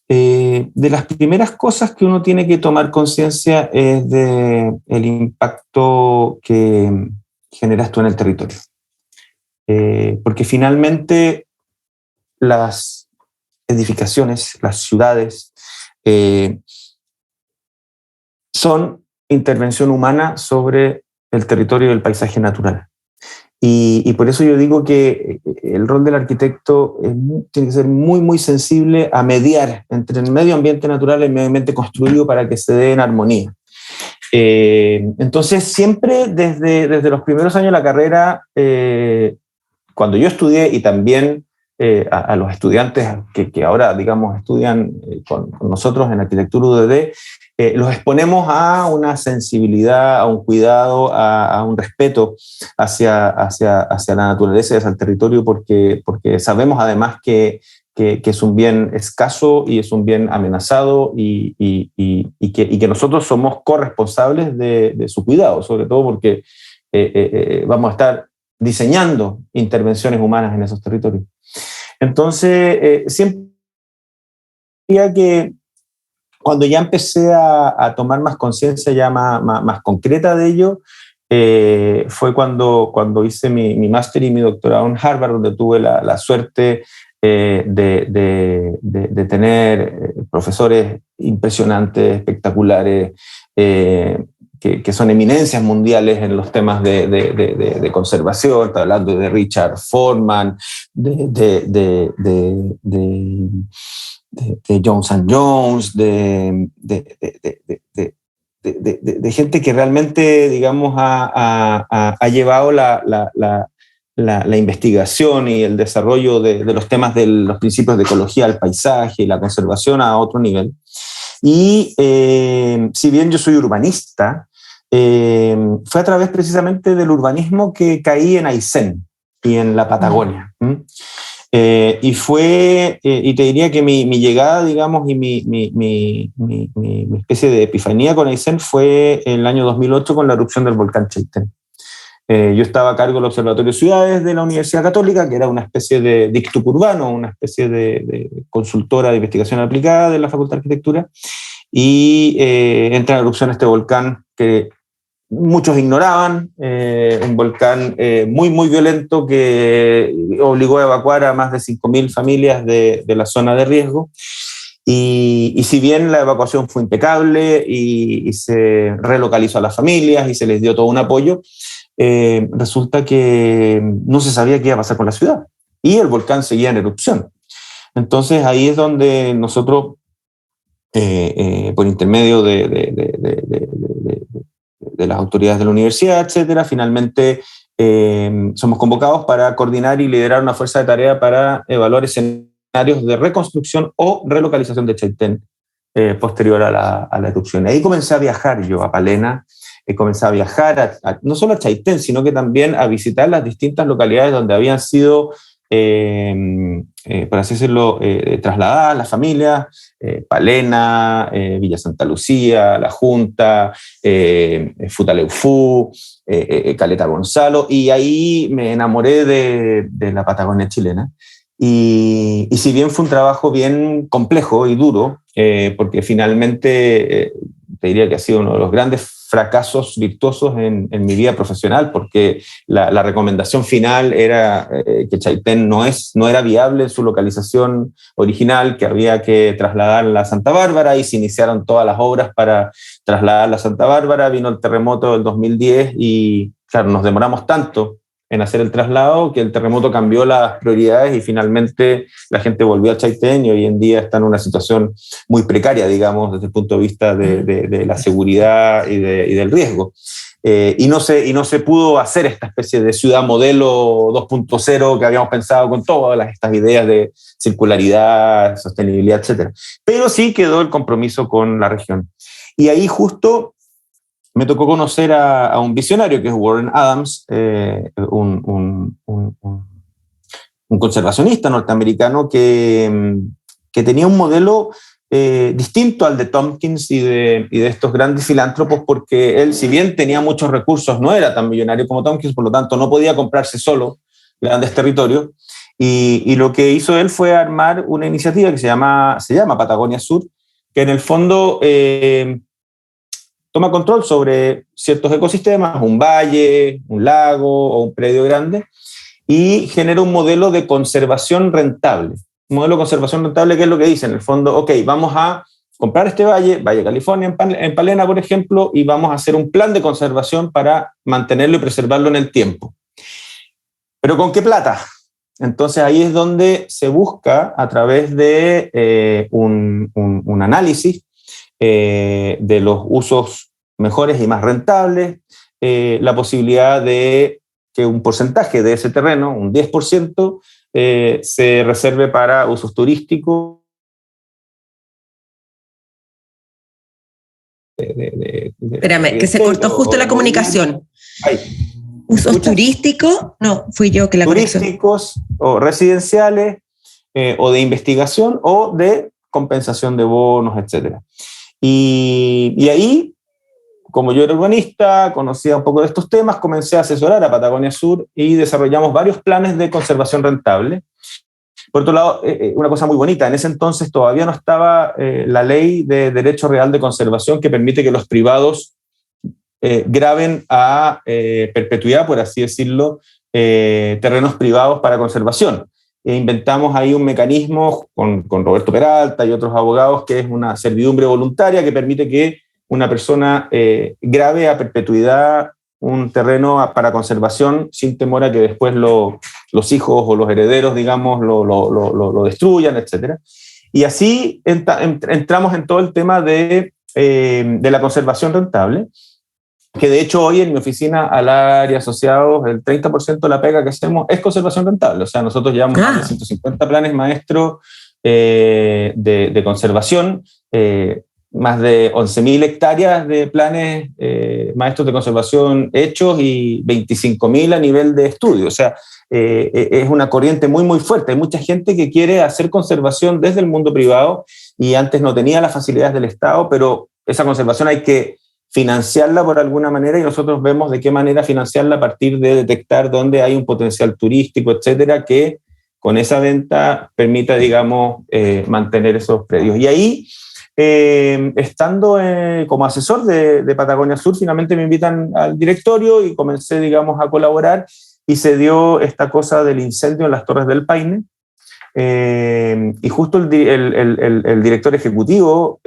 de las primeras cosas que uno tiene que tomar conciencia es del impacto que generas tú en el territorio. Porque finalmente las edificaciones, las ciudades, son intervención humana sobre el territorio y el paisaje natural. Y por eso yo digo que el rol del arquitecto tiene que ser muy, muy sensible a mediar entre el medio ambiente natural y el medio ambiente construido para que se dé en armonía. Entonces, siempre desde los primeros años de la carrera, cuando yo estudié y también a los estudiantes que ahora, digamos, estudian con nosotros en arquitectura UDD, los exponemos a una sensibilidad, a un cuidado, a un respeto hacia la naturaleza y hacia el territorio, porque sabemos además que es un bien escaso y es un bien amenazado y que nosotros somos corresponsables de su cuidado, sobre todo porque vamos a estar diseñando intervenciones humanas en esos territorios. Entonces, siempre diría que cuando ya empecé a tomar más conciencia ya más concreta de ello, fue cuando hice mi máster y mi doctorado en Harvard, donde tuve la suerte de tener profesores impresionantes, espectaculares, que son eminencias mundiales en los temas de conservación. Estoy hablando de Richard Foreman, de Jones & Jones, de gente que realmente, digamos, ha llevado la investigación y el desarrollo de los temas de los principios de ecología del paisaje y la conservación a otro nivel. Y si bien yo soy urbanista, fue a través precisamente del urbanismo que caí en Aysén y en la Patagonia. Y te diría que mi llegada, digamos, y mi especie de epifanía con Aysén fue en el año 2008 con la erupción del volcán Chaitén. Yo estaba a cargo del Observatorio de Ciudades de la Universidad Católica, que era una especie de dictuc urbano, una especie de consultora de investigación aplicada de la Facultad de Arquitectura, y entra en erupción este volcán que muchos ignoraban, un volcán muy, muy violento que obligó a evacuar a más de 5.000 familias de la zona de riesgo. Y si bien la evacuación fue impecable y se relocalizó a las familias y se les dio todo un apoyo, resulta que no se sabía qué iba a pasar con la ciudad y el volcán seguía en erupción. Entonces ahí es donde nosotros, por intermedio de las autoridades de la universidad, etcétera, finalmente somos convocados para coordinar y liderar una fuerza de tarea para evaluar escenarios de reconstrucción o relocalización de Chaitén posterior a la erupción. Ahí comencé a viajar yo a Palena, comencé a viajar no solo a Chaitén, sino que también a visitar las distintas localidades donde habían sido, por así decirlo, trasladadas las familias, Palena, Villa Santa Lucía, La Junta, Futaleufú, Caleta Gonzalo, y ahí me enamoré de la Patagonia chilena. Y si bien fue un trabajo bien complejo y duro, porque finalmente te diría que ha sido uno de los grandes fracasos virtuosos en mi vida profesional, porque la recomendación final era que Chaitén no era viable en su localización original, que había que trasladarla a Santa Bárbara, y se iniciaron todas las obras para trasladarla a Santa Bárbara. Vino el terremoto del 2010 y, claro, nos demoramos tanto en hacer el traslado que el terremoto cambió las prioridades y finalmente la gente volvió a Chaitén, y hoy en día está en una situación muy precaria, digamos, desde el punto de vista de la seguridad y del riesgo. Y no se pudo hacer esta especie de ciudad modelo 2.0 que habíamos pensado con todas estas ideas de circularidad, sostenibilidad, etc. Pero sí quedó el compromiso con la región. Y ahí justo me tocó conocer a un visionario que es Warren Adams, un conservacionista norteamericano que tenía un modelo distinto al de Tompkins y de estos grandes filántropos, porque él, si bien tenía muchos recursos, no era tan millonario como Tompkins, por lo tanto no podía comprarse solo grandes territorios, y lo que hizo él fue armar una iniciativa que se llama Patagonia Sur, que en el fondo toma control sobre ciertos ecosistemas, un valle, un lago o un predio grande, y genera un modelo de conservación rentable. Un modelo de conservación rentable, que es lo que dice en el fondo: ok, vamos a comprar este Valle California en Palena, por ejemplo, y vamos a hacer un plan de conservación para mantenerlo y preservarlo en el tiempo. ¿Pero con qué plata? Entonces ahí es donde se busca, a través de un análisis de los usos mejores y más rentables, la posibilidad de que un porcentaje de ese terreno, un 10%, se reserve para usos turísticos. Espérame, que se cortó justo la comunicación. ¿Usos turísticos? No, fui yo que la conexión. Turísticos o residenciales, o de investigación, o de compensación de bonos, etc. Y ahí, como yo era urbanista, conocía un poco de estos temas, comencé a asesorar a Patagonia Sur y desarrollamos varios planes de conservación rentable. Por otro lado, una cosa muy bonita, en ese entonces todavía no estaba la ley de derecho real de conservación, que permite que los privados graben a perpetuidad, por así decirlo, terrenos privados para conservación. Inventamos ahí un mecanismo con Roberto Peralta y otros abogados, que es una servidumbre voluntaria que permite que una persona grabe a perpetuidad un terreno para conservación sin temor a que después los hijos o los herederos, digamos, lo destruyan, etc. Y así entramos en todo el tema de la conservación rentable, que de hecho hoy en mi oficina, al área asociados, el 30% de la pega que hacemos es conservación rentable. O sea, nosotros llevamos más de 150 planes maestros de conservación, más de 11.000 hectáreas de planes maestros de conservación hechos y 25.000 a nivel de estudio. O sea, es una corriente muy, muy fuerte. Hay mucha gente que quiere hacer conservación desde el mundo privado y antes no tenía las facilidades del Estado, pero esa conservación hay que financiarla por alguna manera, y nosotros vemos de qué manera financiarla a partir de detectar dónde hay un potencial turístico, etcétera, que con esa venta permita, digamos, mantener esos predios. Y ahí, estando como asesor de Patagonia Sur, finalmente me invitan al directorio y comencé, digamos, a colaborar, y se dio esta cosa del incendio en las Torres del Paine. Y justo el director ejecutivo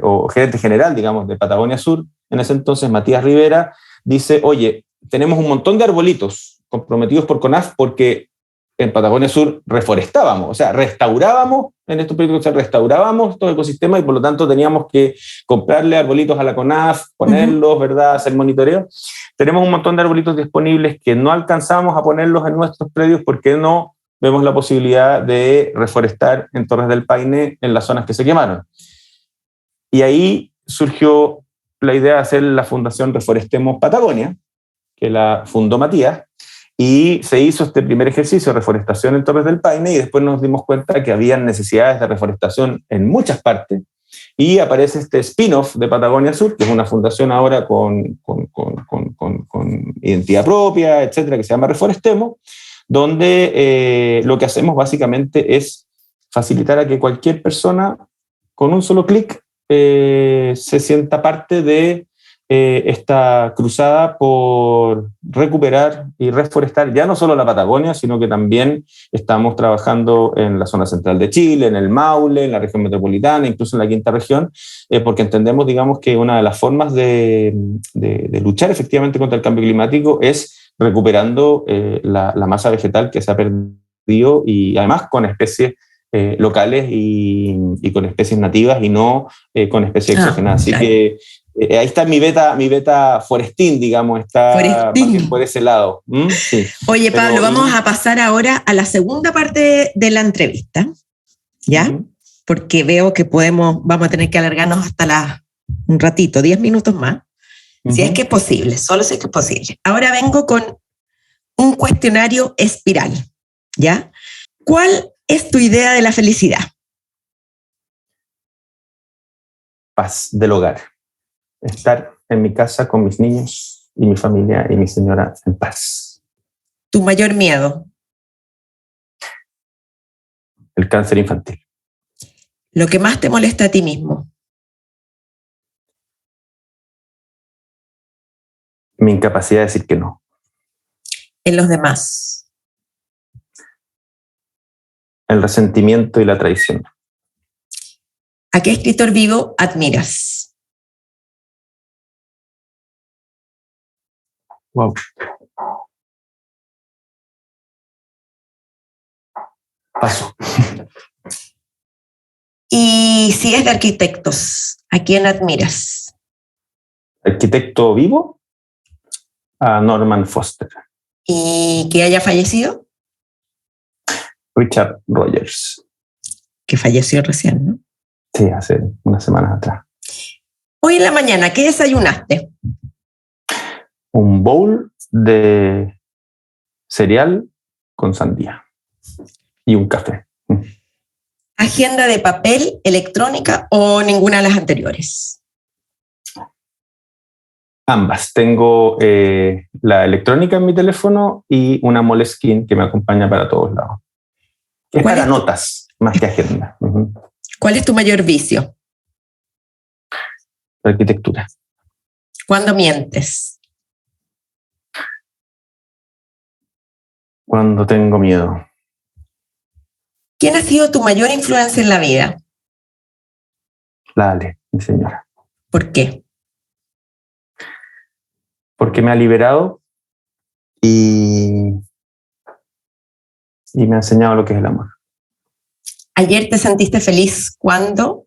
o gerente general, digamos, de Patagonia Sur, en ese entonces, Matías Rivera, dice: oye, tenemos un montón de arbolitos comprometidos por CONAF, porque en Patagonia Sur reforestábamos, o sea, restaurábamos en estos proyectos, restaurábamos todo el ecosistema, y por lo tanto teníamos que comprarle arbolitos a la CONAF, ponerlos, ¿verdad?, hacer monitoreo. Tenemos un montón de arbolitos disponibles que no alcanzamos a ponerlos en nuestros predios porque no vemos la posibilidad de reforestar en Torres del Paine, en las zonas que se quemaron. Y ahí surgió la idea de hacer la Fundación Reforestemos Patagonia, que la fundó Matías, y se hizo este primer ejercicio de reforestación en Torres del Paine, y después nos dimos cuenta que había necesidades de reforestación en muchas partes, y aparece este spin-off de Patagonia Sur, que es una fundación ahora con identidad propia, etcétera, que se llama Reforestemos, donde lo que hacemos básicamente es facilitar a que cualquier persona, con un solo clic, se sienta parte de esta cruzada por recuperar y reforestar ya no solo la Patagonia, sino que también estamos trabajando en la zona central de Chile, en el Maule, en la región metropolitana, incluso en la quinta región, porque entendemos, digamos, que una de las formas de luchar efectivamente contra el cambio climático es recuperando la masa vegetal que se ha perdido y además con especies locales y con especies nativas y no con especies exógenas. Así claro. que ahí está mi beta forestín, digamos, está más bien por ese lado. Sí. Oye, Pablo, vamos a pasar ahora a la segunda parte de la entrevista, ¿ya? Porque veo que vamos a tener que alargarnos hasta un ratito, 10 minutos más, si es que es posible, solo si es que es posible. Ahora vengo con un cuestionario espiral, ¿ya? ¿Cuál es tu idea de la felicidad? Paz del hogar. Estar en mi casa con mis niños y mi familia y mi señora en paz. ¿Tu mayor miedo? El cáncer infantil. ¿Lo que más te molesta a ti mismo? Mi incapacidad de decir que no. ¿En los demás? El resentimiento y la traición. ¿A qué escritor vivo admiras? Wow. Paso. Y si es de arquitectos, ¿a quién admiras? Arquitecto vivo, a Norman Foster. ¿Y que haya fallecido? Richard Rogers. Que falleció recién, ¿no? Sí, hace unas semanas atrás. Hoy en la mañana, ¿qué desayunaste? Un bowl de cereal con sandía y un café. ¿Agenda de papel, electrónica o ninguna de las anteriores? Ambas. Tengo la electrónica en mi teléfono y una Moleskine que me acompaña para todos lados. Es para notas, más que agenda. ¿Cuál es tu mayor vicio? La arquitectura. ¿Cuándo mientes? Cuando tengo miedo. ¿Quién ha sido tu mayor influencia en la vida? La Ale, mi señora. ¿Por qué? Porque me ha liberado y me ha enseñado lo que es el amor. ¿Ayer te sentiste feliz cuando?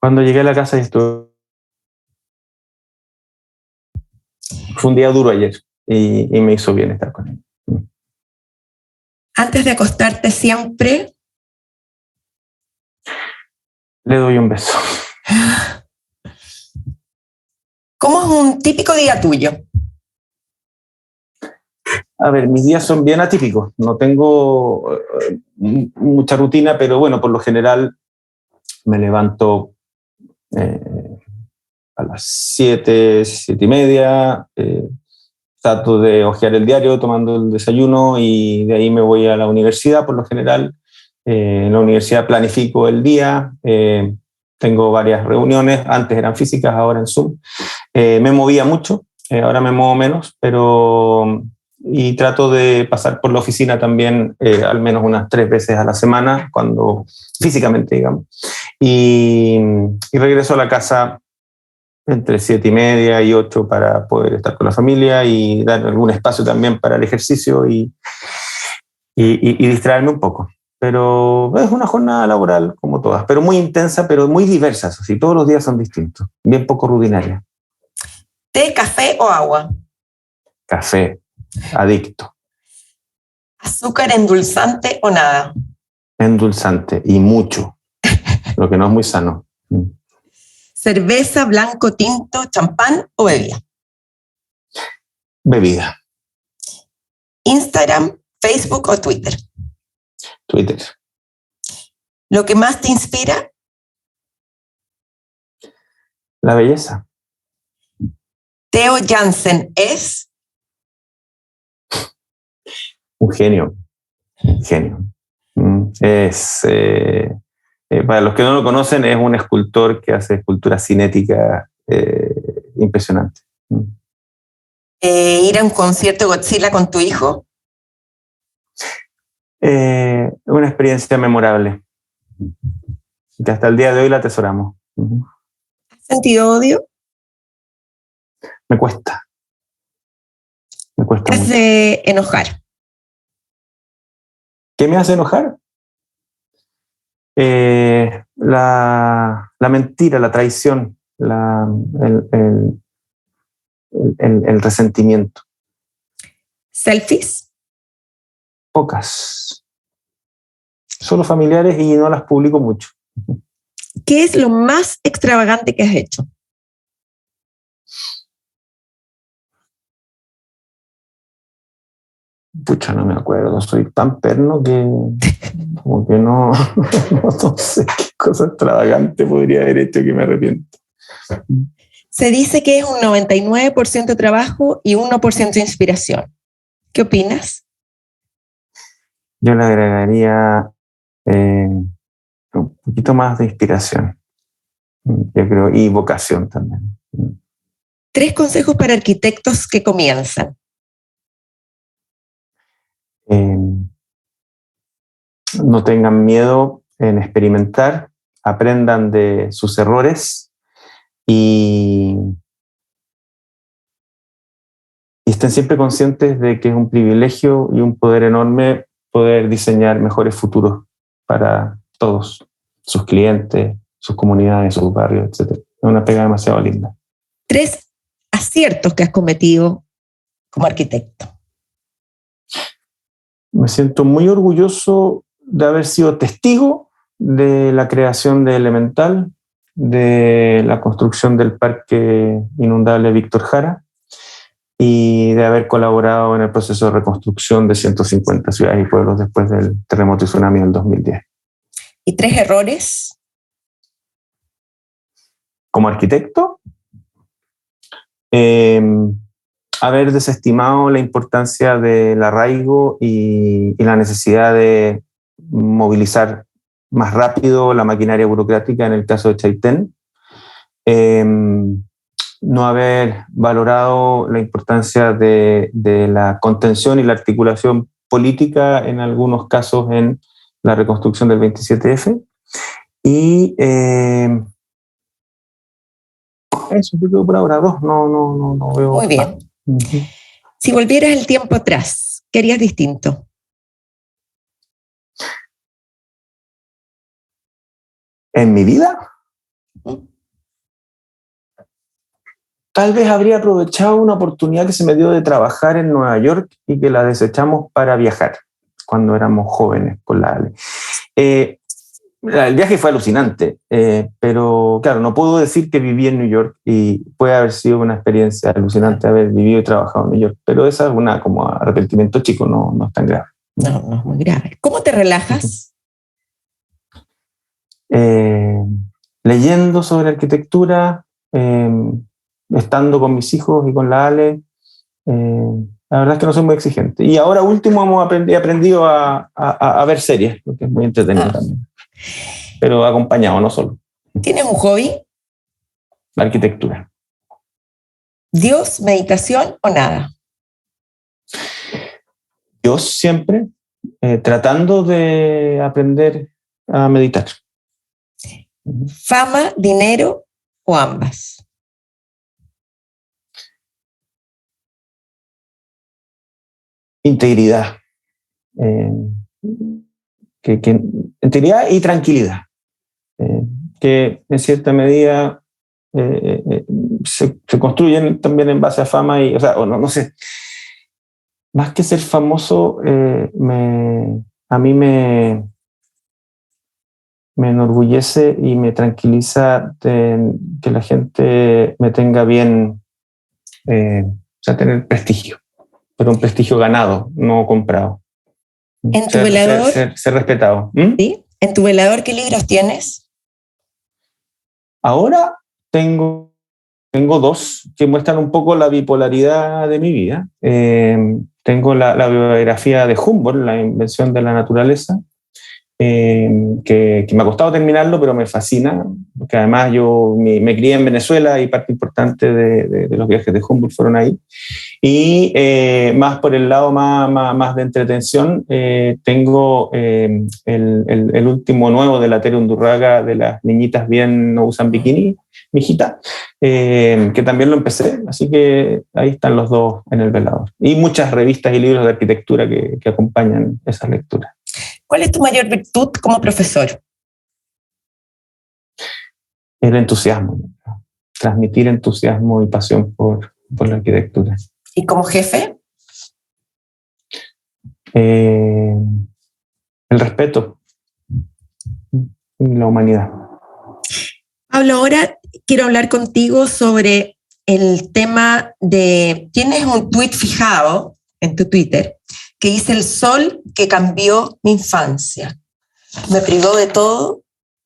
Cuando llegué a la casa y estuve... Fue un día duro ayer y me hizo bien estar con él. Antes de acostarte siempre... Le doy un beso. ¿Cómo es un típico día tuyo? A ver, mis días son bien atípicos. No tengo mucha rutina, pero bueno, por lo general me levanto a las 7, 7:30. Trato de hojear el diario tomando el desayuno y de ahí me voy a la universidad por lo general. En la universidad planifico el día. Tengo varias reuniones. Antes eran físicas, ahora en Zoom. Me movía mucho. Ahora me muevo menos, y trato de pasar por la oficina también al menos unas 3 veces a la semana, físicamente, digamos. Y regreso a la casa entre 7:30 y 8 para poder estar con la familia y dar algún espacio también para el ejercicio y distraerme un poco. Pero es una jornada laboral como todas, pero muy intensa, pero muy diversa. Así, todos los días son distintos, bien poco rutinaria. ¿Té, café o agua? Café, adicto. ¿Azúcar, endulzante o nada? Endulzante y mucho, lo que no es muy sano. ¿Cerveza, blanco, tinto, champán o bebida? Bebida. ¿Instagram, Facebook o Twitter? Twitter. ¿Lo que más te inspira? La belleza. Theo Jansen es... Un genio. Es Para los que no lo conocen, es un escultor que hace escultura cinética impresionante. ¿Ir a un concierto de Godzilla con tu hijo? Una experiencia memorable, que hasta el día de hoy la atesoramos. ¿Has sentido odio? Me cuesta. Me cuesta ¿Te mucho. hace enojar? ¿Qué me hace enojar? La mentira, la traición, el resentimiento. ¿Selfies? Pocas. Solo familiares y no las publico mucho. ¿Qué es lo más extravagante que has hecho? Pucha, no me acuerdo. Soy tan perno que como que no, no sé qué cosa extravagante podría haber hecho que me arrepiento. Se dice que es un 99% trabajo y 1% inspiración. ¿Qué opinas? Yo le agregaría un poquito más de inspiración, yo creo, y vocación también. 3 consejos para arquitectos que comienzan. No tengan miedo en experimentar, aprendan de sus errores y estén siempre conscientes de que es un privilegio y un poder enorme poder diseñar mejores futuros para todos, sus clientes, sus comunidades, sus barrios, etc. Es una pega demasiado linda. 3 aciertos que has cometido como arquitecto. Me siento muy orgulloso de haber sido testigo de la creación de Elemental, de la construcción del Parque Inundable Víctor Jara y de haber colaborado en el proceso de reconstrucción de 150 ciudades y pueblos después del terremoto y tsunami del 2010. ¿Y 3 errores? Como arquitecto, haber desestimado la importancia del arraigo y la necesidad de movilizar más rápido la maquinaria burocrática en el caso de Chaitén, no haber valorado la importancia de la contención y la articulación política en algunos casos en la reconstrucción del 27F y eso, yo creo por ahora 2, no veo. Muy bien. Uh-huh. Si volvieras el tiempo atrás, ¿qué harías distinto? ¿En mi vida? Tal vez habría aprovechado una oportunidad que se me dio de trabajar en Nueva York y que la desechamos para viajar cuando éramos jóvenes con la Ale. El viaje fue alucinante, pero claro, no puedo decir que viví en New York y puede haber sido una experiencia alucinante haber vivido y trabajado en New York, pero esa es una como arrepentimiento chico, no es tan grave. No es muy grave. ¿Cómo te relajas? Leyendo sobre arquitectura, estando con mis hijos y con la Ale. La verdad es que no soy muy exigente. Y ahora último he aprendido a ver series, lo que es muy entretenido también. Pero acompañado, no solo. ¿Tienes un hobby? La arquitectura. ¿Dios, meditación o nada? Dios siempre, tratando de aprender a meditar. ¿Fama, dinero o ambas? Integridad. Integridad y tranquilidad. Que en cierta medida se construyen también en base a fama y, o sea, no sé. Más que ser famoso, a mí me enorgullece y me tranquiliza que la gente me tenga bien, o sea, tener prestigio, pero un prestigio ganado, no comprado. ¿En tu velador? Ser respetado. ¿Sí? ¿En tu velador qué libros tienes? Ahora tengo 2 que muestran un poco la bipolaridad de mi vida. Tengo la biografía de Humboldt, La invención de la naturaleza, que me ha costado terminarlo, pero me fascina, porque además yo me crié en Venezuela y parte importante de los viajes de Humboldt fueron ahí. Y más por el lado más de entretención, tengo el último nuevo de la Tere Undurraga, de las niñitas bien no usan bikini, mijita, que también lo empecé, así que ahí están los dos en el velador. Y muchas revistas y libros de arquitectura que acompañan esa lectura. ¿Cuál es tu mayor virtud como profesor? El entusiasmo, transmitir entusiasmo y pasión por la arquitectura. ¿Y como jefe? El respeto y la humanidad. Pablo, ahora quiero hablar contigo sobre el tema de... Tienes un tuit fijado en tu Twitter que dice: el sol que cambió mi infancia, me privó de todo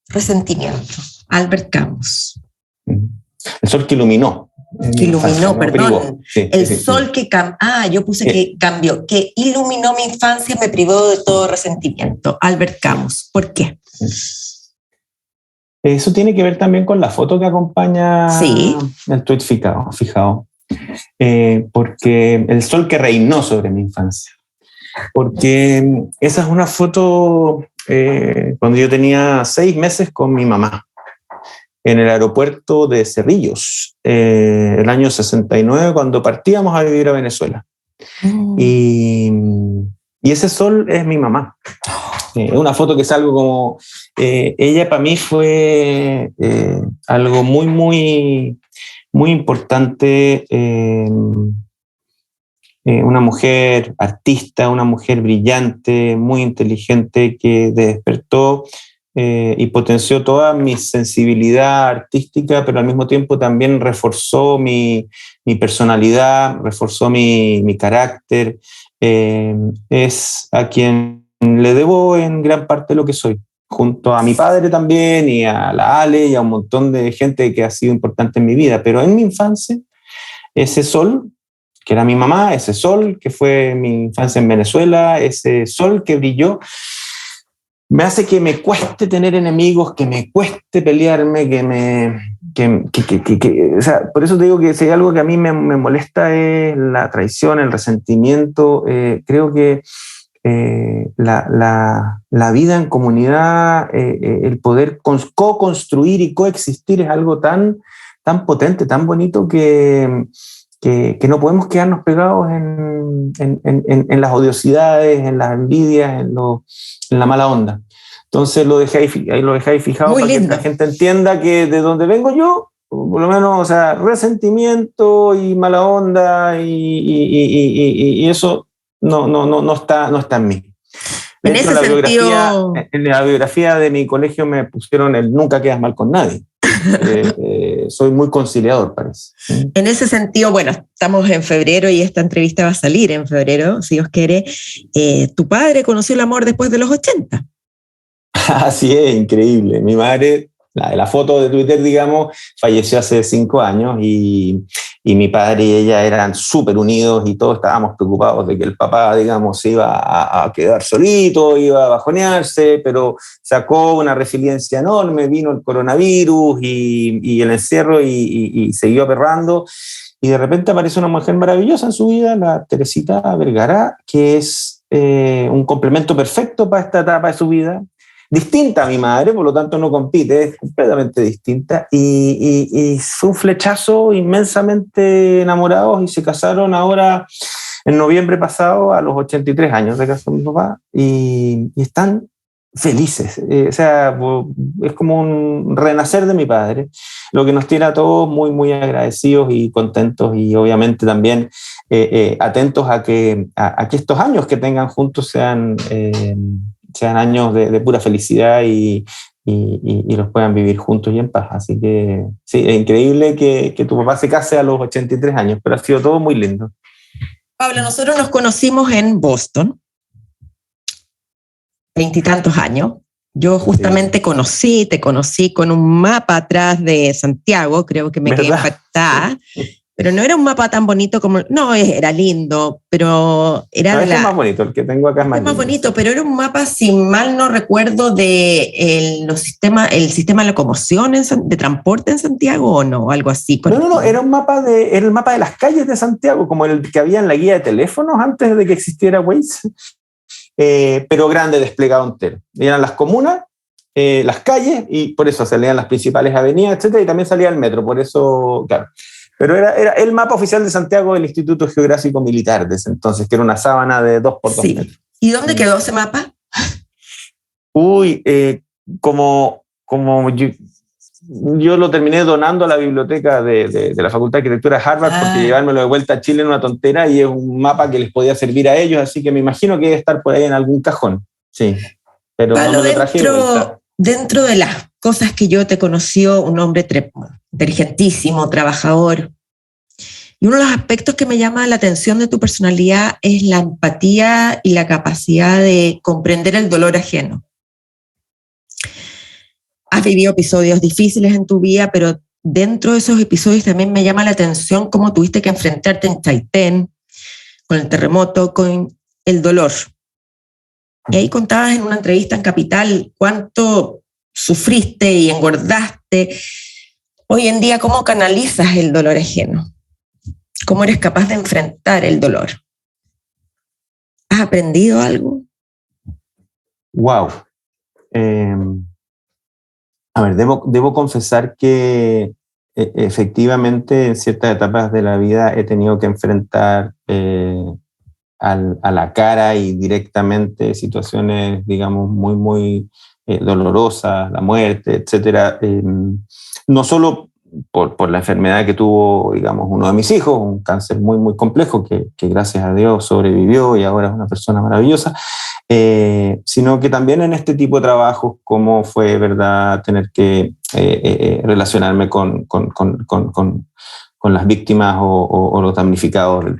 resentimiento. Albert Camus. El sol que iluminó. Que iluminó, perdón. Sí, el sol que cambió. Yo puse que cambió. Que iluminó mi infancia, me privó de todo resentimiento. Albert Camus. ¿Por qué? Eso tiene que ver también con la foto que acompaña el tuit fijado. Porque el sol que reinó sobre mi infancia. Porque esa es una foto cuando yo tenía 6 meses con mi mamá en el aeropuerto de Cerrillos, el año 69, cuando partíamos a vivir a Venezuela. Y ese sol es mi mamá. Es una foto que es algo como... ella para mí fue algo muy, muy, muy importante. Una mujer artista, una mujer brillante, muy inteligente, que despertó y potenció toda mi sensibilidad artística, pero al mismo tiempo también reforzó mi personalidad, reforzó mi carácter. Es a quien le debo en gran parte lo que soy, junto a mi padre también, y a la Ale, y a un montón de gente que ha sido importante en mi vida. Pero en mi infancia, ese sol que era mi mamá, ese sol que fue mi infancia en Venezuela, ese sol que brilló, me hace que me cueste tener enemigos, que me cueste pelearme, o sea, por eso te digo que si hay algo que a mí me molesta es la traición, el resentimiento. Creo que la vida en comunidad, el poder co-construir y coexistir es algo tan potente, tan bonito que no podemos quedarnos pegados en las odiosidades, en las envidias, en la mala onda. Entonces lo dejé ahí fijado. Muy para lindo. Que la gente entienda que de donde vengo yo, por lo menos, o sea, resentimiento y mala onda y eso no está en mí. En ese sentido... En la biografía de mi colegio me pusieron el nunca quedas mal con nadie. Soy muy conciliador, parece. En ese sentido, bueno, estamos en febrero y esta entrevista va a salir en febrero, si Dios quiere. Tu padre conoció el amor después de los 80. Así es, increíble. Mi madre, la foto de Twitter, digamos, falleció hace 5 años y mi padre y ella eran súper unidos y todos estábamos preocupados de que el papá, digamos, se iba a quedar solito, iba a bajonearse, pero sacó una resiliencia enorme, vino el coronavirus y el encierro y siguió aperrando. Y de repente aparece una mujer maravillosa en su vida, la Teresita Vergara, que es un complemento perfecto para esta etapa de su vida. Distinta a mi madre, por lo tanto no compite, es completamente distinta, y fue un flechazo, inmensamente enamorados, y se casaron ahora en noviembre pasado a los 83 años de casó mi papá, y están felices. O sea, es como un renacer de mi padre, lo que nos tiene a todos muy, muy agradecidos y contentos, y obviamente también atentos a que estos años que tengan juntos sean años de pura felicidad y los puedan vivir juntos y en paz. Así que sí, es increíble que tu papá se case a los 83 años, pero ha sido todo muy lindo. Pablo, nosotros nos conocimos en Boston, 20 y tantos años. Yo justamente te conocí con un mapa atrás de Santiago, creo que me quedé impactada. Pero no era un mapa tan bonito como... No, era lindo, pero era... No, este es más bonito, el que tengo acá es más Es más lindo. bonito, pero era un mapa, si mal no recuerdo, el sistema de locomoción, de transporte en Santiago, ¿o no? Algo así. No, era el mapa de las calles de Santiago, como el que había en la guía de teléfonos antes de que existiera Waze, pero grande, desplegado entero. Eran las comunas, las calles, y por eso salían las principales avenidas, etcétera, y también salía el metro, por eso, claro. Pero era el mapa oficial de Santiago del Instituto Geográfico Militar de ese entonces, que era una sábana de 2 por 2 metros. ¿Y dónde quedó ese mapa? Uy, como yo lo terminé donando a la biblioteca de la Facultad de Arquitectura de Harvard, porque llevármelo de vuelta a Chile en una tontera, y es un mapa que les podía servir a ellos, así que me imagino que debe estar por ahí en algún cajón. Sí, pero Pablo, no me lo traje de vuelta. Dentro de las cosas que yo te conoció, un hombre inteligentísimo, trabajador, y uno de los aspectos que me llama la atención de tu personalidad es la empatía y la capacidad de comprender el dolor ajeno. Has vivido episodios difíciles en tu vida, pero dentro de esos episodios también me llama la atención cómo tuviste que enfrentarte en Chaitén, con el terremoto, con el dolor. Y ahí contabas en una entrevista en Capital cuánto sufriste y engordaste. Hoy en día, ¿cómo canalizas el dolor ajeno? ¿Cómo eres capaz de enfrentar el dolor? ¿Has aprendido algo? Wow. A ver, debo confesar que efectivamente en ciertas etapas de la vida he tenido que enfrentar a la cara y directamente situaciones, digamos, muy, muy dolorosas, la muerte, etcétera. No solo por la enfermedad que tuvo, digamos, uno de mis hijos, un cáncer muy, muy complejo que gracias a Dios sobrevivió y ahora es una persona maravillosa, sino que también en este tipo de trabajos, como fue, ¿verdad?, tener que relacionarme con las víctimas o los damnificados del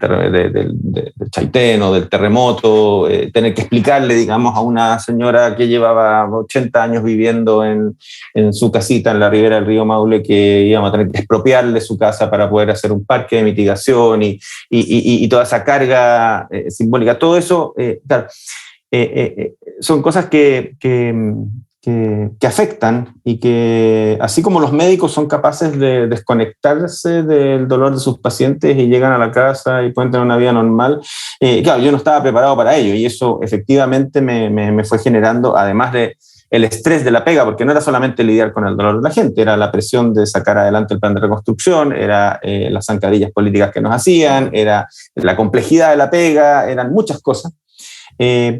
Chaitén o del terremoto, tener que explicarle, digamos, a una señora que llevaba 80 años viviendo en su casita en la ribera del río Maule que íbamos a tener que expropiarle su casa para poder hacer un parque de mitigación y toda esa carga simbólica. Todo eso, claro, son cosas que afectan y que, así como los médicos son capaces de desconectarse del dolor de sus pacientes y llegan a la casa y pueden tener una vida normal, claro, yo no estaba preparado para ello y eso efectivamente me fue generando, además de el estrés de la pega, porque no era solamente lidiar con el dolor de la gente, era la presión de sacar adelante el plan de reconstrucción, era las zancadillas políticas que nos hacían, era la complejidad de la pega, eran muchas cosas.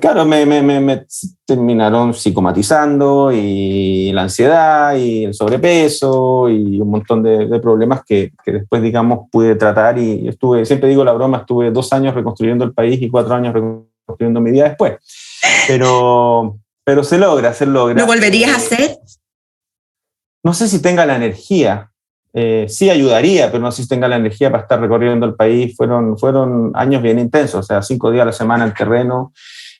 Claro, me terminaron psicomatizando y la ansiedad y el sobrepeso y un montón de problemas que después, digamos, pude tratar y estuve, siempre digo la broma, estuve 2 años reconstruyendo el país y 4 años reconstruyendo mi vida después. Pero se logra. ¿Lo volverías a hacer? No sé si tenga la energía. Sí ayudaría, pero no sé si tenga la energía para estar recorriendo el país. Fueron años bien intensos, o sea, 5 días a la semana en terreno.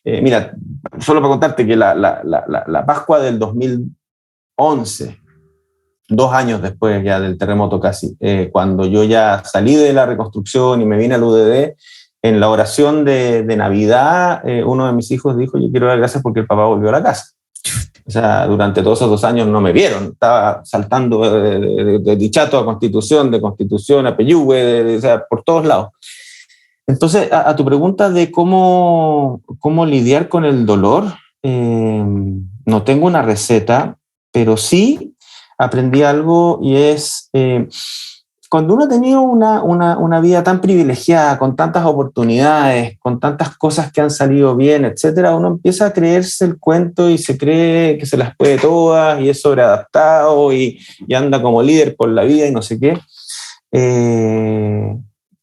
Mira, solo para contarte que la Pascua del 2011, 2 años después ya del terremoto casi, cuando yo ya salí de la reconstrucción y me vine al UDD, en la oración de Navidad, uno de mis hijos dijo: yo quiero dar gracias porque el papá volvió a la casa. O sea, durante todos esos 2 años no me vieron, estaba saltando de Dichato a Constitución, de Constitución a Peyúgue, o sea, por todos lados. Entonces, a tu pregunta de cómo lidiar con el dolor, no tengo una receta, pero sí aprendí algo y es, cuando uno ha tenido una vida tan privilegiada, con tantas oportunidades, con tantas cosas que han salido bien, etcétera, uno empieza a creerse el cuento y se cree que se las puede todas y es sobreadaptado y anda como líder por la vida y no sé qué.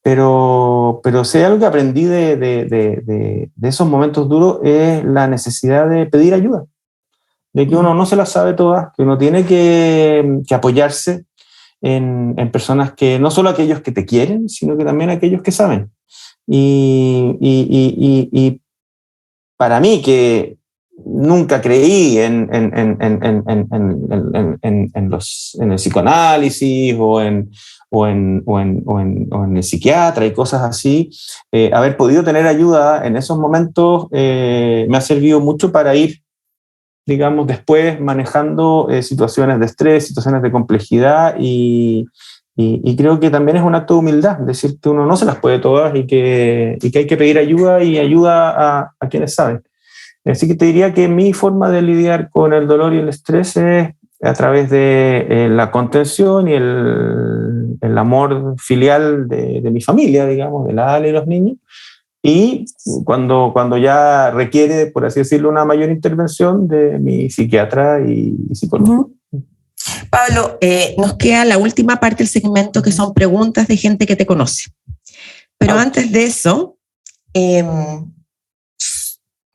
Pero si hay algo que aprendí de esos momentos duros es la necesidad de pedir ayuda, de que uno no se las sabe todas, que uno tiene que apoyarse en personas que, no solo aquellos que te quieren, sino que también aquellos que saben. Y para mí, que nunca creí en el psicoanálisis o en en el psiquiatra y cosas así, haber podido tener ayuda en esos momentos me ha servido mucho para ir, digamos, después manejando situaciones de estrés, situaciones de complejidad y creo que también es un acto de humildad, decir que uno no se las puede todas y que hay que pedir ayuda y ayuda a quienes saben. Así que te diría que mi forma de lidiar con el dolor y el estrés es a través de la contención y el amor filial de mi familia, digamos, de la Ale y los niños. Y cuando ya requiere, por así decirlo, una mayor intervención de mi psiquiatra y psicólogo. Pablo, nos queda la última parte del segmento, que son preguntas de gente que te conoce. Pero antes de eso,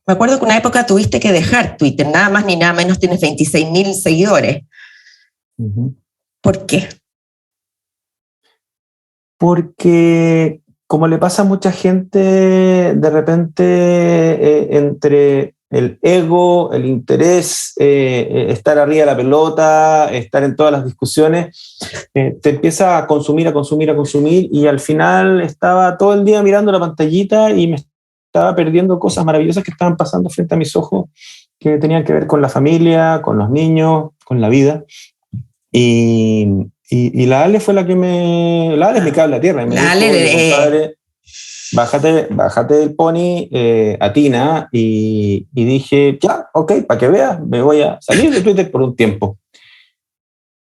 me acuerdo que una época tuviste que dejar Twitter, nada más ni nada menos, tienes 26.000 seguidores. ¿Por qué? Porque, como le pasa a mucha gente, de repente entre el ego, el interés, estar arriba de la pelota, estar en todas las discusiones, te empieza a consumir, y al final estaba todo el día mirando la pantallita y me estaba perdiendo cosas maravillosas que estaban pasando frente a mis ojos, que tenían que ver con la familia, con los niños, con la vida. Y la Ale fue la que la Ale es mi cable a tierra. Y me dijo, compadre, bájate del pony, atina. Y dije, ya, ok, para que veas, me voy a salir de Twitter por un tiempo.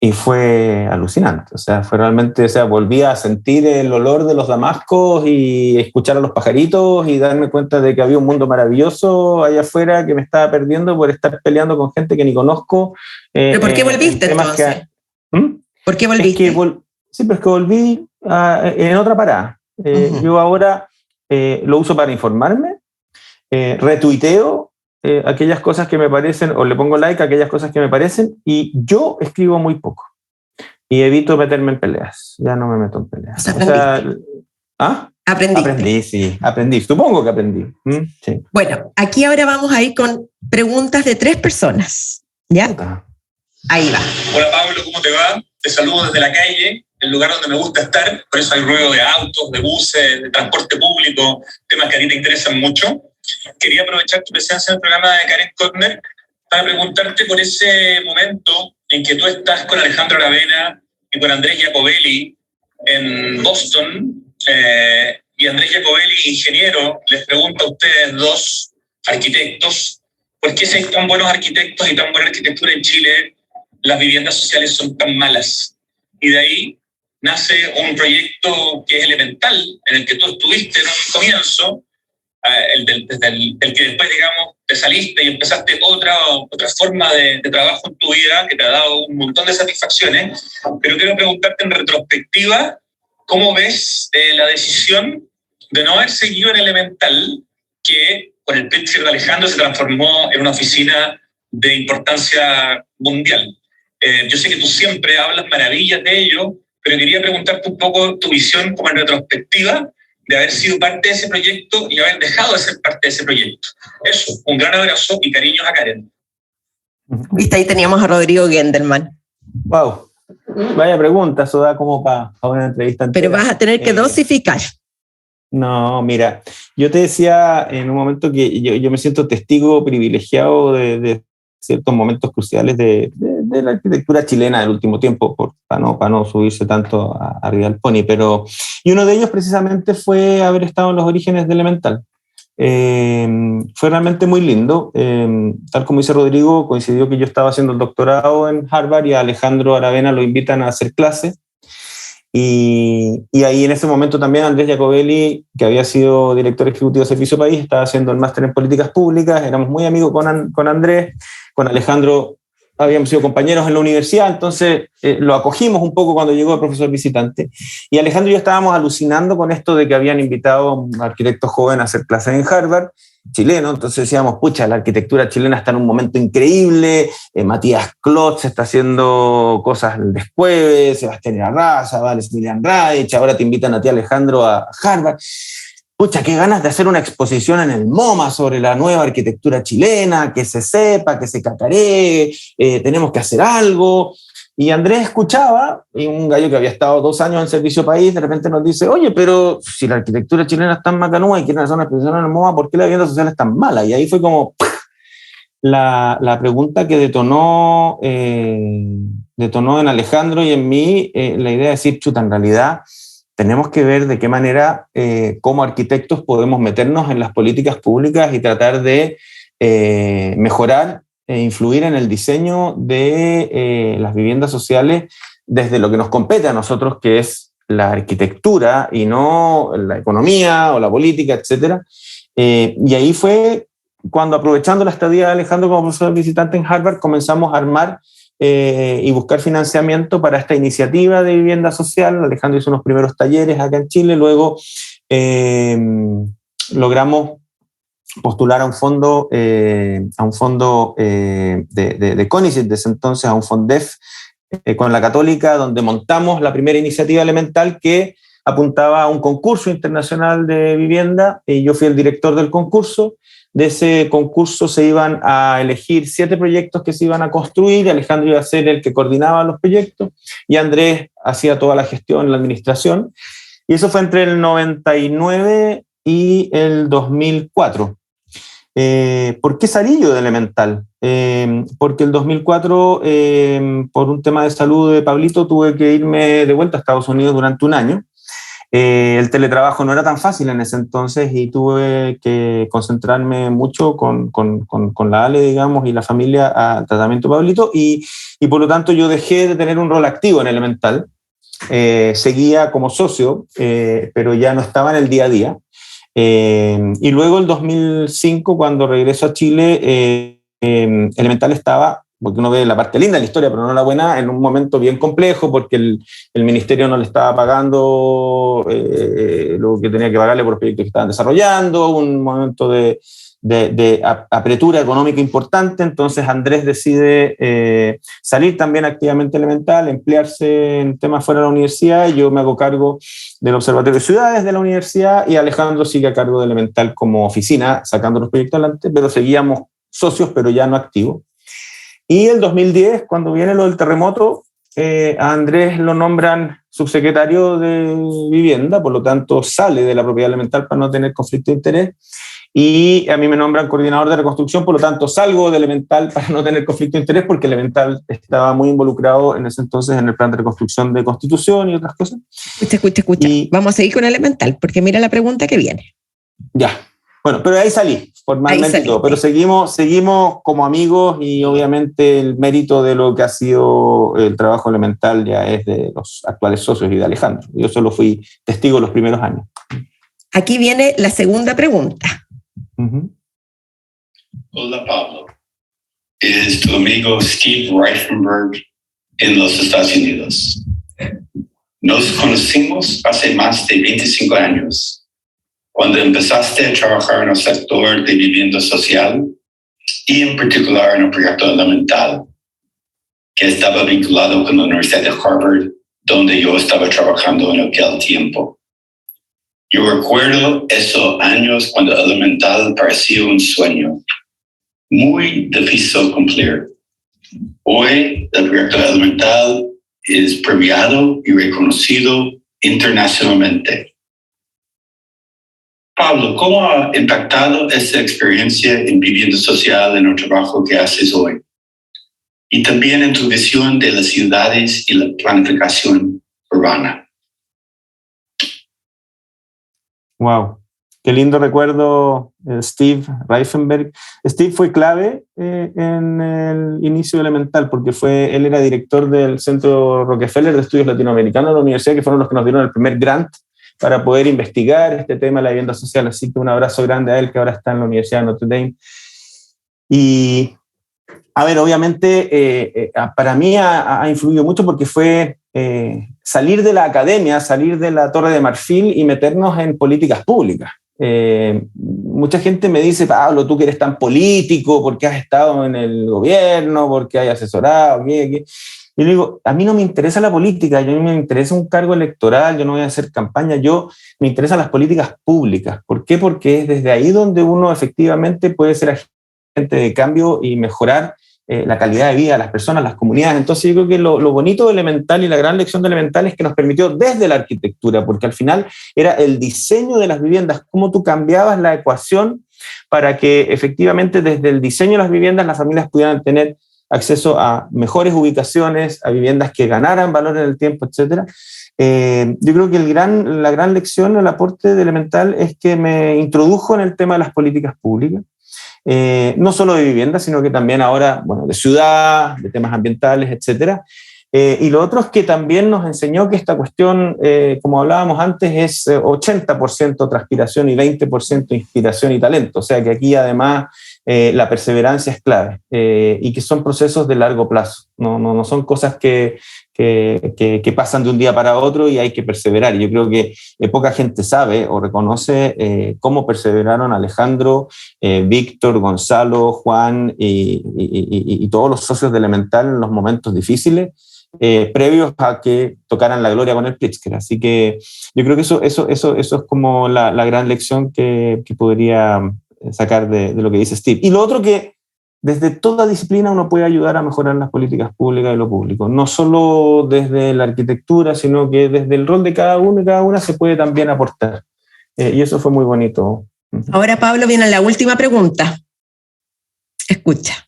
Y fue alucinante. O sea, fue realmente, volví a sentir el olor de los damascos y escuchar a los pajaritos y darme cuenta de que había un mundo maravilloso allá afuera que me estaba perdiendo por estar peleando con gente que ni conozco. ¿Pero por qué volviste entonces? ¿Por qué volviste? Sí, pero es que volví en otra parada. Yo ahora lo uso para informarme, retuiteo aquellas cosas que me parecen, o le pongo like a aquellas cosas que me parecen, y yo escribo muy poco. Y evito meterme en peleas. Ya no me meto en peleas. O sea, Aprendí. Supongo que aprendí. Sí. Bueno, aquí ahora vamos a ir con preguntas de 3 personas. ¿Ya? Ahí va. Hola Pablo, ¿cómo te va? Te saludo desde la calle, el lugar donde me gusta estar. Por eso hay ruido de autos, de buses, de transporte público, temas que a ti te interesan mucho. Quería aprovechar tu presencia en el programa de Karen Kotner para preguntarte por ese momento en que tú estás con Alejandro Aravena y con Andrés Jacobelli en Boston, y Andrés Jacobelli, ingeniero, les pregunta a ustedes dos, arquitectos, ¿por qué si hay tan buenos arquitectos y tan buena arquitectura en Chile, las viviendas sociales son tan malas? Y de ahí nace un proyecto que es elemental, en el que tú estuviste en un comienzo, del que después, digamos, te saliste y empezaste otra forma de trabajo en tu vida que te ha dado un montón de satisfacciones. Pero quiero preguntarte en retrospectiva, ¿cómo ves la decisión de no haber seguido en Elemental, que con el pitch de Alejandro se transformó en una oficina de importancia mundial? Yo sé que tú siempre hablas maravillas de ello, pero quería preguntarte un poco tu visión como en retrospectiva de haber sido parte de ese proyecto y haber dejado de ser parte de ese proyecto. Eso, un gran abrazo y cariños a Karen. Viste, ahí teníamos a Rodrigo Gendelman. Wow, vaya pregunta, eso da como para una entrevista entera. Pero vas a tener que dosificar. No, mira, yo te decía en un momento que yo me siento testigo privilegiado de ciertos momentos cruciales de la arquitectura chilena del último tiempo, para no subirse tanto arriba del pony, y uno de ellos precisamente fue haber estado en los orígenes de Elemental. Fue realmente muy lindo. Tal como dice Rodrigo, coincidió que yo estaba haciendo el doctorado en Harvard y a Alejandro Aravena lo invitan a hacer clases. Y ahí en ese momento también Andrés Jacobelli, que había sido director ejecutivo de Servicio País, estaba haciendo el máster en políticas públicas. Éramos muy amigos con Andrés. Con Alejandro habíamos sido compañeros en la universidad, entonces lo acogimos un poco cuando llegó el profesor visitante. Y Alejandro y yo estábamos alucinando con esto de que habían invitado a un arquitecto joven a hacer clases en Harvard, chileno. Entonces decíamos, pucha, la arquitectura chilena está en un momento increíble, Matías Klotz está haciendo cosas después, Sebastián Arraza, Emilian Radich, ahora te invitan a ti, Alejandro, a Harvard. Pucha, qué ganas de hacer una exposición en el MoMA sobre la nueva arquitectura chilena, que se sepa, que se cacaree, tenemos que hacer algo. Y Andrés escuchaba, y un gallo que había estado 2 años en servicio país, de repente nos dice, oye, pero si la arquitectura chilena es tan macanúa y quieren hacer una exposición en el MoMA, ¿por qué la vivienda social es tan mala? Y ahí fue como la pregunta que detonó en Alejandro y en mí la idea de decir, chuta, en realidad tenemos que ver de qué manera como arquitectos podemos meternos en las políticas públicas y tratar de mejorar e influir en el diseño de las viviendas sociales desde lo que nos compete a nosotros, que es la arquitectura y no la economía o la política, etc. Y ahí fue cuando, aprovechando la estadía de Alejandro como profesor visitante en Harvard, comenzamos a armar y buscar financiamiento para esta iniciativa de vivienda social. Alejandro hizo unos primeros talleres acá en Chile, luego logramos postular a un fondo de CONICET, desde entonces a un FONDEF con la Católica, donde montamos la primera iniciativa elemental que apuntaba a un concurso internacional de vivienda, y yo fui el director del concurso. De ese concurso se iban a elegir 7 proyectos que se iban a construir. Alejandro iba a ser el que coordinaba los proyectos y Andrés hacía toda la gestión, la administración. Y eso fue entre el 99 y el 2004. ¿Por qué salí yo de Elemental? Porque el 2004, por un tema de salud de Pablito, tuve que irme de vuelta a Estados Unidos durante un año. El teletrabajo no era tan fácil en ese entonces y tuve que concentrarme mucho con la Ale, digamos, y la familia al tratamiento de Pablito, y por lo tanto yo dejé de tener un rol activo en Elemental. Seguía como socio, pero ya no estaba en el día a día. Y luego el 2005, cuando regreso a Chile, Elemental estaba, porque uno ve la parte linda de la historia, pero no la buena, en un momento bien complejo, porque el ministerio no le estaba pagando lo que tenía que pagarle por los proyectos que estaban desarrollando, un momento de apretura económica importante. Entonces Andrés decide salir también activamente Elemental, emplearse en temas fuera de la universidad, y yo me hago cargo del Observatorio de Ciudades de la universidad, y Alejandro sigue a cargo de Elemental como oficina, sacando los proyectos adelante, pero seguíamos socios, pero ya no activos. Y el 2010, cuando viene lo del terremoto, a Andrés lo nombran subsecretario de Vivienda, por lo tanto sale de la propiedad elemental para no tener conflicto de interés, y a mí me nombran coordinador de reconstrucción, por lo tanto salgo de Elemental para no tener conflicto de interés, porque Elemental estaba muy involucrado en ese entonces en el plan de reconstrucción de Constitución y otras cosas. Escucha. Vamos a seguir con Elemental, porque mira la pregunta que viene. Ya. Bueno, pero ahí salí, formalmente ahí todo, pero seguimos como amigos, y obviamente el mérito de lo que ha sido el trabajo Elemental ya es de los actuales socios y de Alejandro. Yo solo fui testigo los primeros años. Aquí viene la segunda pregunta. Uh-huh. Hola, Pablo. Es tu amigo Steve Reifenberg en los Estados Unidos. Nos conocimos hace más de 25 años. Cuando empezaste a trabajar en el sector de vivienda social y en particular en el proyecto Elemental, que estaba vinculado con la Universidad de Harvard, donde yo estaba trabajando en aquel tiempo. Yo recuerdo esos años cuando Elemental parecía un sueño, muy difícil de cumplir. Hoy el proyecto Elemental es premiado y reconocido internacionalmente. Pablo, ¿cómo ha impactado esta experiencia en vivienda social en el trabajo que haces hoy? Y también en tu visión de las ciudades y la planificación urbana. Wow, qué lindo recuerdo, Steve Reifenberg. Steve fue clave en el inicio de Elemental, porque él era director del Centro Rockefeller de Estudios Latinoamericanos de la universidad, que fueron los que nos dieron el primer grant para poder investigar este tema de la vivienda social. Así que un abrazo grande a él, que ahora está en la Universidad de Notre Dame. Y, a ver, obviamente, para mí ha influido mucho, porque fue salir de la academia, salir de la Torre de Marfil y meternos en políticas públicas. Mucha gente me dice, Pablo, tú que eres tan político, ¿por qué has estado en el gobierno? ¿Por qué has asesorado? ¿Qué? Y le digo, a mí no me interesa la política, a mí me interesa un cargo electoral, yo no voy a hacer campaña, me interesan las políticas públicas. ¿Por qué? Porque es desde ahí donde uno efectivamente puede ser agente de cambio y mejorar la calidad de vida de las personas, las comunidades. Entonces yo creo que lo bonito de Elemental y la gran lección de Elemental es que nos permitió desde la arquitectura, porque al final era el diseño de las viviendas, cómo tú cambiabas la ecuación para que efectivamente desde el diseño de las viviendas las familias pudieran tener acceso a mejores ubicaciones, a viviendas que ganaran valor en el tiempo, etc. Yo creo que la gran lección, el aporte de Elemental es que me introdujo en el tema de las políticas públicas, no solo de vivienda, sino que también ahora, bueno, de ciudad, de temas ambientales, etc. Y lo otro es que también nos enseñó que esta cuestión, como hablábamos antes, es 80% transpiración y 20% inspiración y talento. O sea que aquí además la perseverancia es clave y que son procesos de largo plazo. No son cosas que pasan de un día para otro y hay que perseverar. Y yo creo que poca gente sabe o reconoce cómo perseveraron Alejandro, Víctor, Gonzalo, Juan y todos los socios de Elemental en los momentos difíciles, previos a que tocaran la gloria con el Pritzker. Así que yo creo que eso es como la gran lección que podría sacar de lo que dice Steve. Y lo otro, que desde toda disciplina uno puede ayudar a mejorar las políticas públicas y lo público, no solo desde la arquitectura, sino que desde el rol de cada uno y cada una se puede también aportar. Y eso fue muy bonito. Ahora, Pablo, viene la última pregunta. Escucha.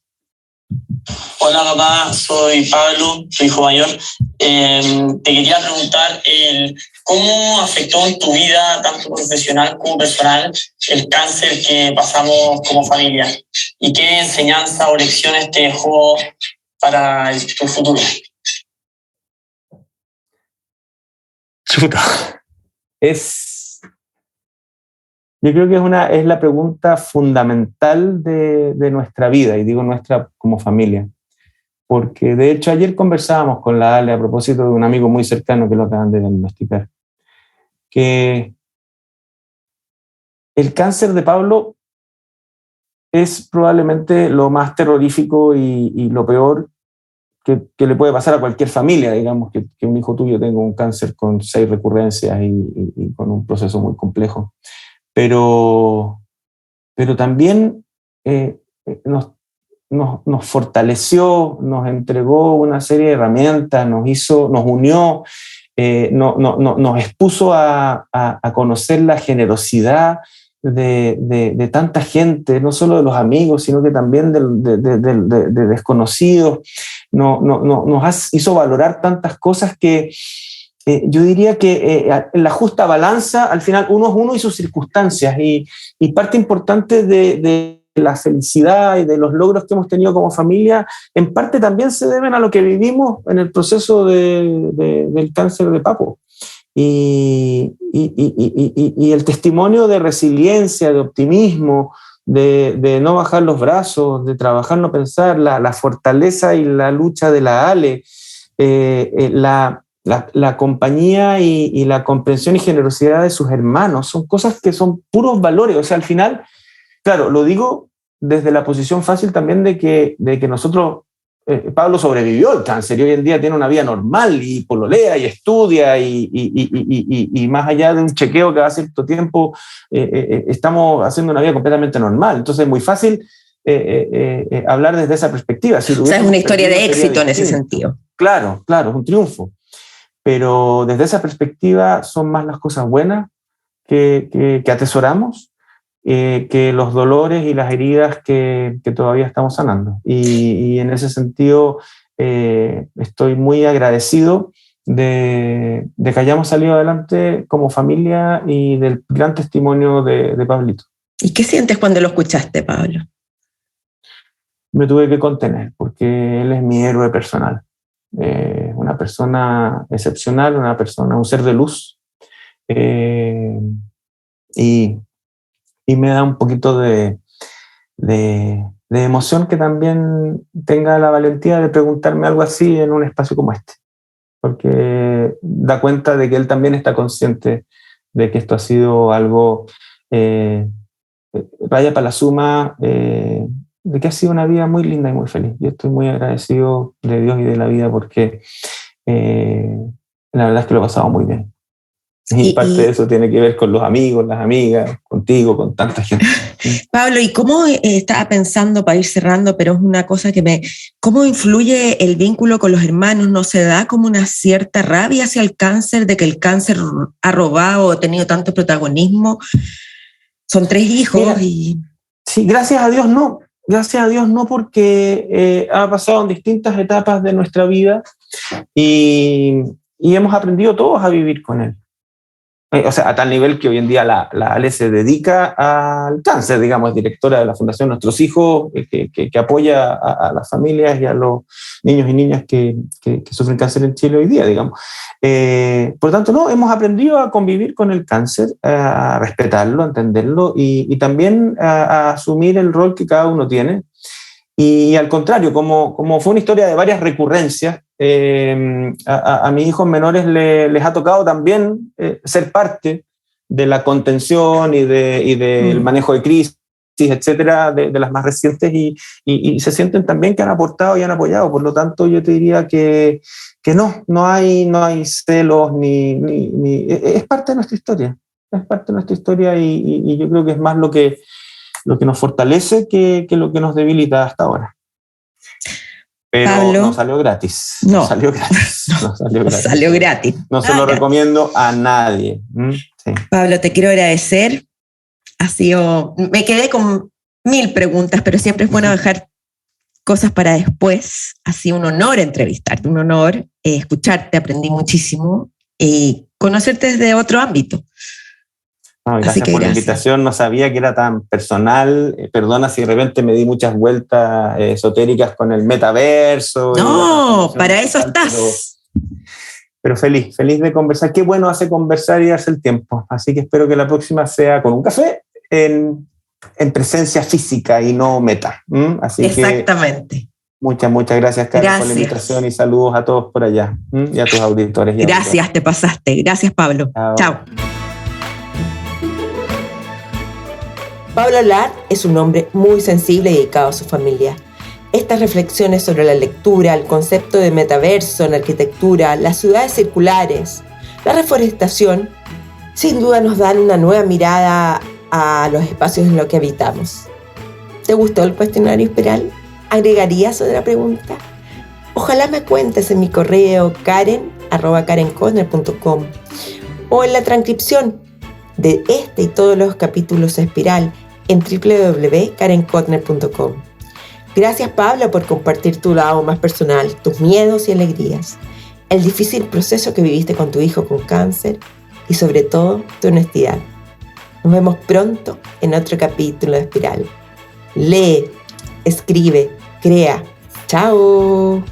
Hola papá, soy Pablo, tu hijo mayor. Te quería preguntar cómo afectó en tu vida, tanto profesional como personal, el cáncer que pasamos como familia y qué enseñanza o lecciones te dejó para tu futuro. Yo creo que es la pregunta fundamental de nuestra vida, y digo nuestra como familia. Porque de hecho ayer conversábamos con la Ale a propósito de un amigo muy cercano que lo acaban de diagnosticar, que el cáncer de Pablo es probablemente lo más terrorífico y lo peor que le puede pasar a cualquier familia, digamos, que un hijo tuyo tenga un cáncer con 6 recurrencias y con un proceso muy complejo. Pero también nos fortaleció, nos entregó una serie de herramientas, nos unió, nos expuso a conocer la generosidad de tanta gente, no solo de los amigos, sino que también de desconocidos. Nos hizo valorar tantas cosas que yo diría que en la justa balanza, al final uno es uno y sus circunstancias, y parte importante de la felicidad y de los logros que hemos tenido como familia, en parte también se deben a lo que vivimos en el proceso del cáncer de Papo. Y el testimonio de resiliencia, de optimismo, de no bajar los brazos, de trabajar, no pensar, la fortaleza y la lucha de la Ale, la compañía y la comprensión y generosidad de sus hermanos, son cosas que son puros valores. O sea, al final, claro, lo digo desde la posición fácil también de que nosotros, Pablo sobrevivió al cáncer y hoy en día tiene una vida normal y pololea y estudia y más allá de un chequeo que va a cierto tiempo, estamos haciendo una vida completamente normal. Entonces es muy fácil hablar desde esa perspectiva. Si o sea, es una historia de éxito en ese sentido. Claro, es un triunfo. Pero desde esa perspectiva son más las cosas buenas que atesoramos que los dolores y las heridas que todavía estamos sanando. Y en ese sentido estoy muy agradecido de que hayamos salido adelante como familia y del gran testimonio de Pablito. ¿Y qué sientes cuando lo escuchaste, Pablo? Me tuve que contener porque él es mi héroe personal. Una persona excepcional, un ser de luz, y me da un poquito de emoción que también tenga la valentía de preguntarme algo así en un espacio como este, porque da cuenta de que él también está consciente de que esto ha sido algo raya para la suma, de que ha sido una vida muy linda y muy feliz. Yo estoy muy agradecido de Dios y de la vida porque la verdad es que lo he pasado muy bien. Y parte de eso tiene que ver con los amigos, las amigas, contigo, con tanta gente. Pablo, ¿y cómo estaba pensando para ir cerrando, pero es una cosa que ¿cómo influye el vínculo con los hermanos? ¿No se da como una cierta rabia hacia el cáncer, de que el cáncer ha robado o ha tenido tanto protagonismo? Son 3 hijos. Mira, sí, gracias a Dios no. Gracias a Dios no, porque ha pasado en distintas etapas de nuestra vida y hemos aprendido todos a vivir con él. O sea, a tal nivel que hoy en día la Ale se dedica al cáncer, digamos, es directora de la Fundación Nuestros Hijos, que apoya a las familias y a los niños y niñas que sufren cáncer en Chile hoy día, digamos. Por lo tanto, no, hemos aprendido a convivir con el cáncer, a respetarlo, a entenderlo y también a asumir el rol que cada uno tiene. Y al contrario, como fue una historia de varias recurrencias, a mis hijos menores les ha tocado también ser parte de la contención y del manejo de crisis, etcétera, de las más recientes, y se sienten también que han aportado y han apoyado. Por lo tanto, yo te diría que no hay celos, ni es parte de nuestra historia. Es parte de nuestra historia y yo creo que es más lo que nos fortalece que lo que nos debilita hasta ahora. Pero Pablo, no salió gratis. No salió gratis. salió gratis. No se lo recomiendo a nadie. Sí. Pablo, te quiero agradecer. Me quedé con 1000 preguntas, pero siempre es bueno dejar cosas para después. Ha sido un honor entrevistarte, un honor escucharte, aprendí muchísimo y conocerte desde otro ámbito. Gracias por la invitación, no sabía que era tan personal. Perdona si de repente me di muchas vueltas esotéricas con el metaverso. No, para eso estás. Pero feliz de conversar. Qué bueno hace conversar y darse el tiempo. Así que espero que la próxima sea con un café en presencia física y no meta. Así exactamente. Que muchas gracias, Karen, por la invitación y saludos a todos por allá y a tus auditores. Gracias, te pasaste. Gracias, Pablo. Chao. Pablo Lard es un hombre muy sensible y dedicado a su familia. Estas reflexiones sobre la lectura, el concepto de metaverso en arquitectura, las ciudades circulares, la reforestación, sin duda nos dan una nueva mirada a los espacios en los que habitamos. ¿Te gustó el cuestionario Espiral? ¿Agregarías otra pregunta? Ojalá me cuentes en mi correo karen@karenkotner.com o en la transcripción de este y todos los capítulos Espiral en www.karenkotner.com. Gracias, Pablo, por compartir tu lado más personal, tus miedos y alegrías, el difícil proceso que viviste con tu hijo con cáncer y sobre todo tu honestidad. Nos vemos pronto en otro capítulo de Espiral. Lee, escribe, crea. ¡Chao!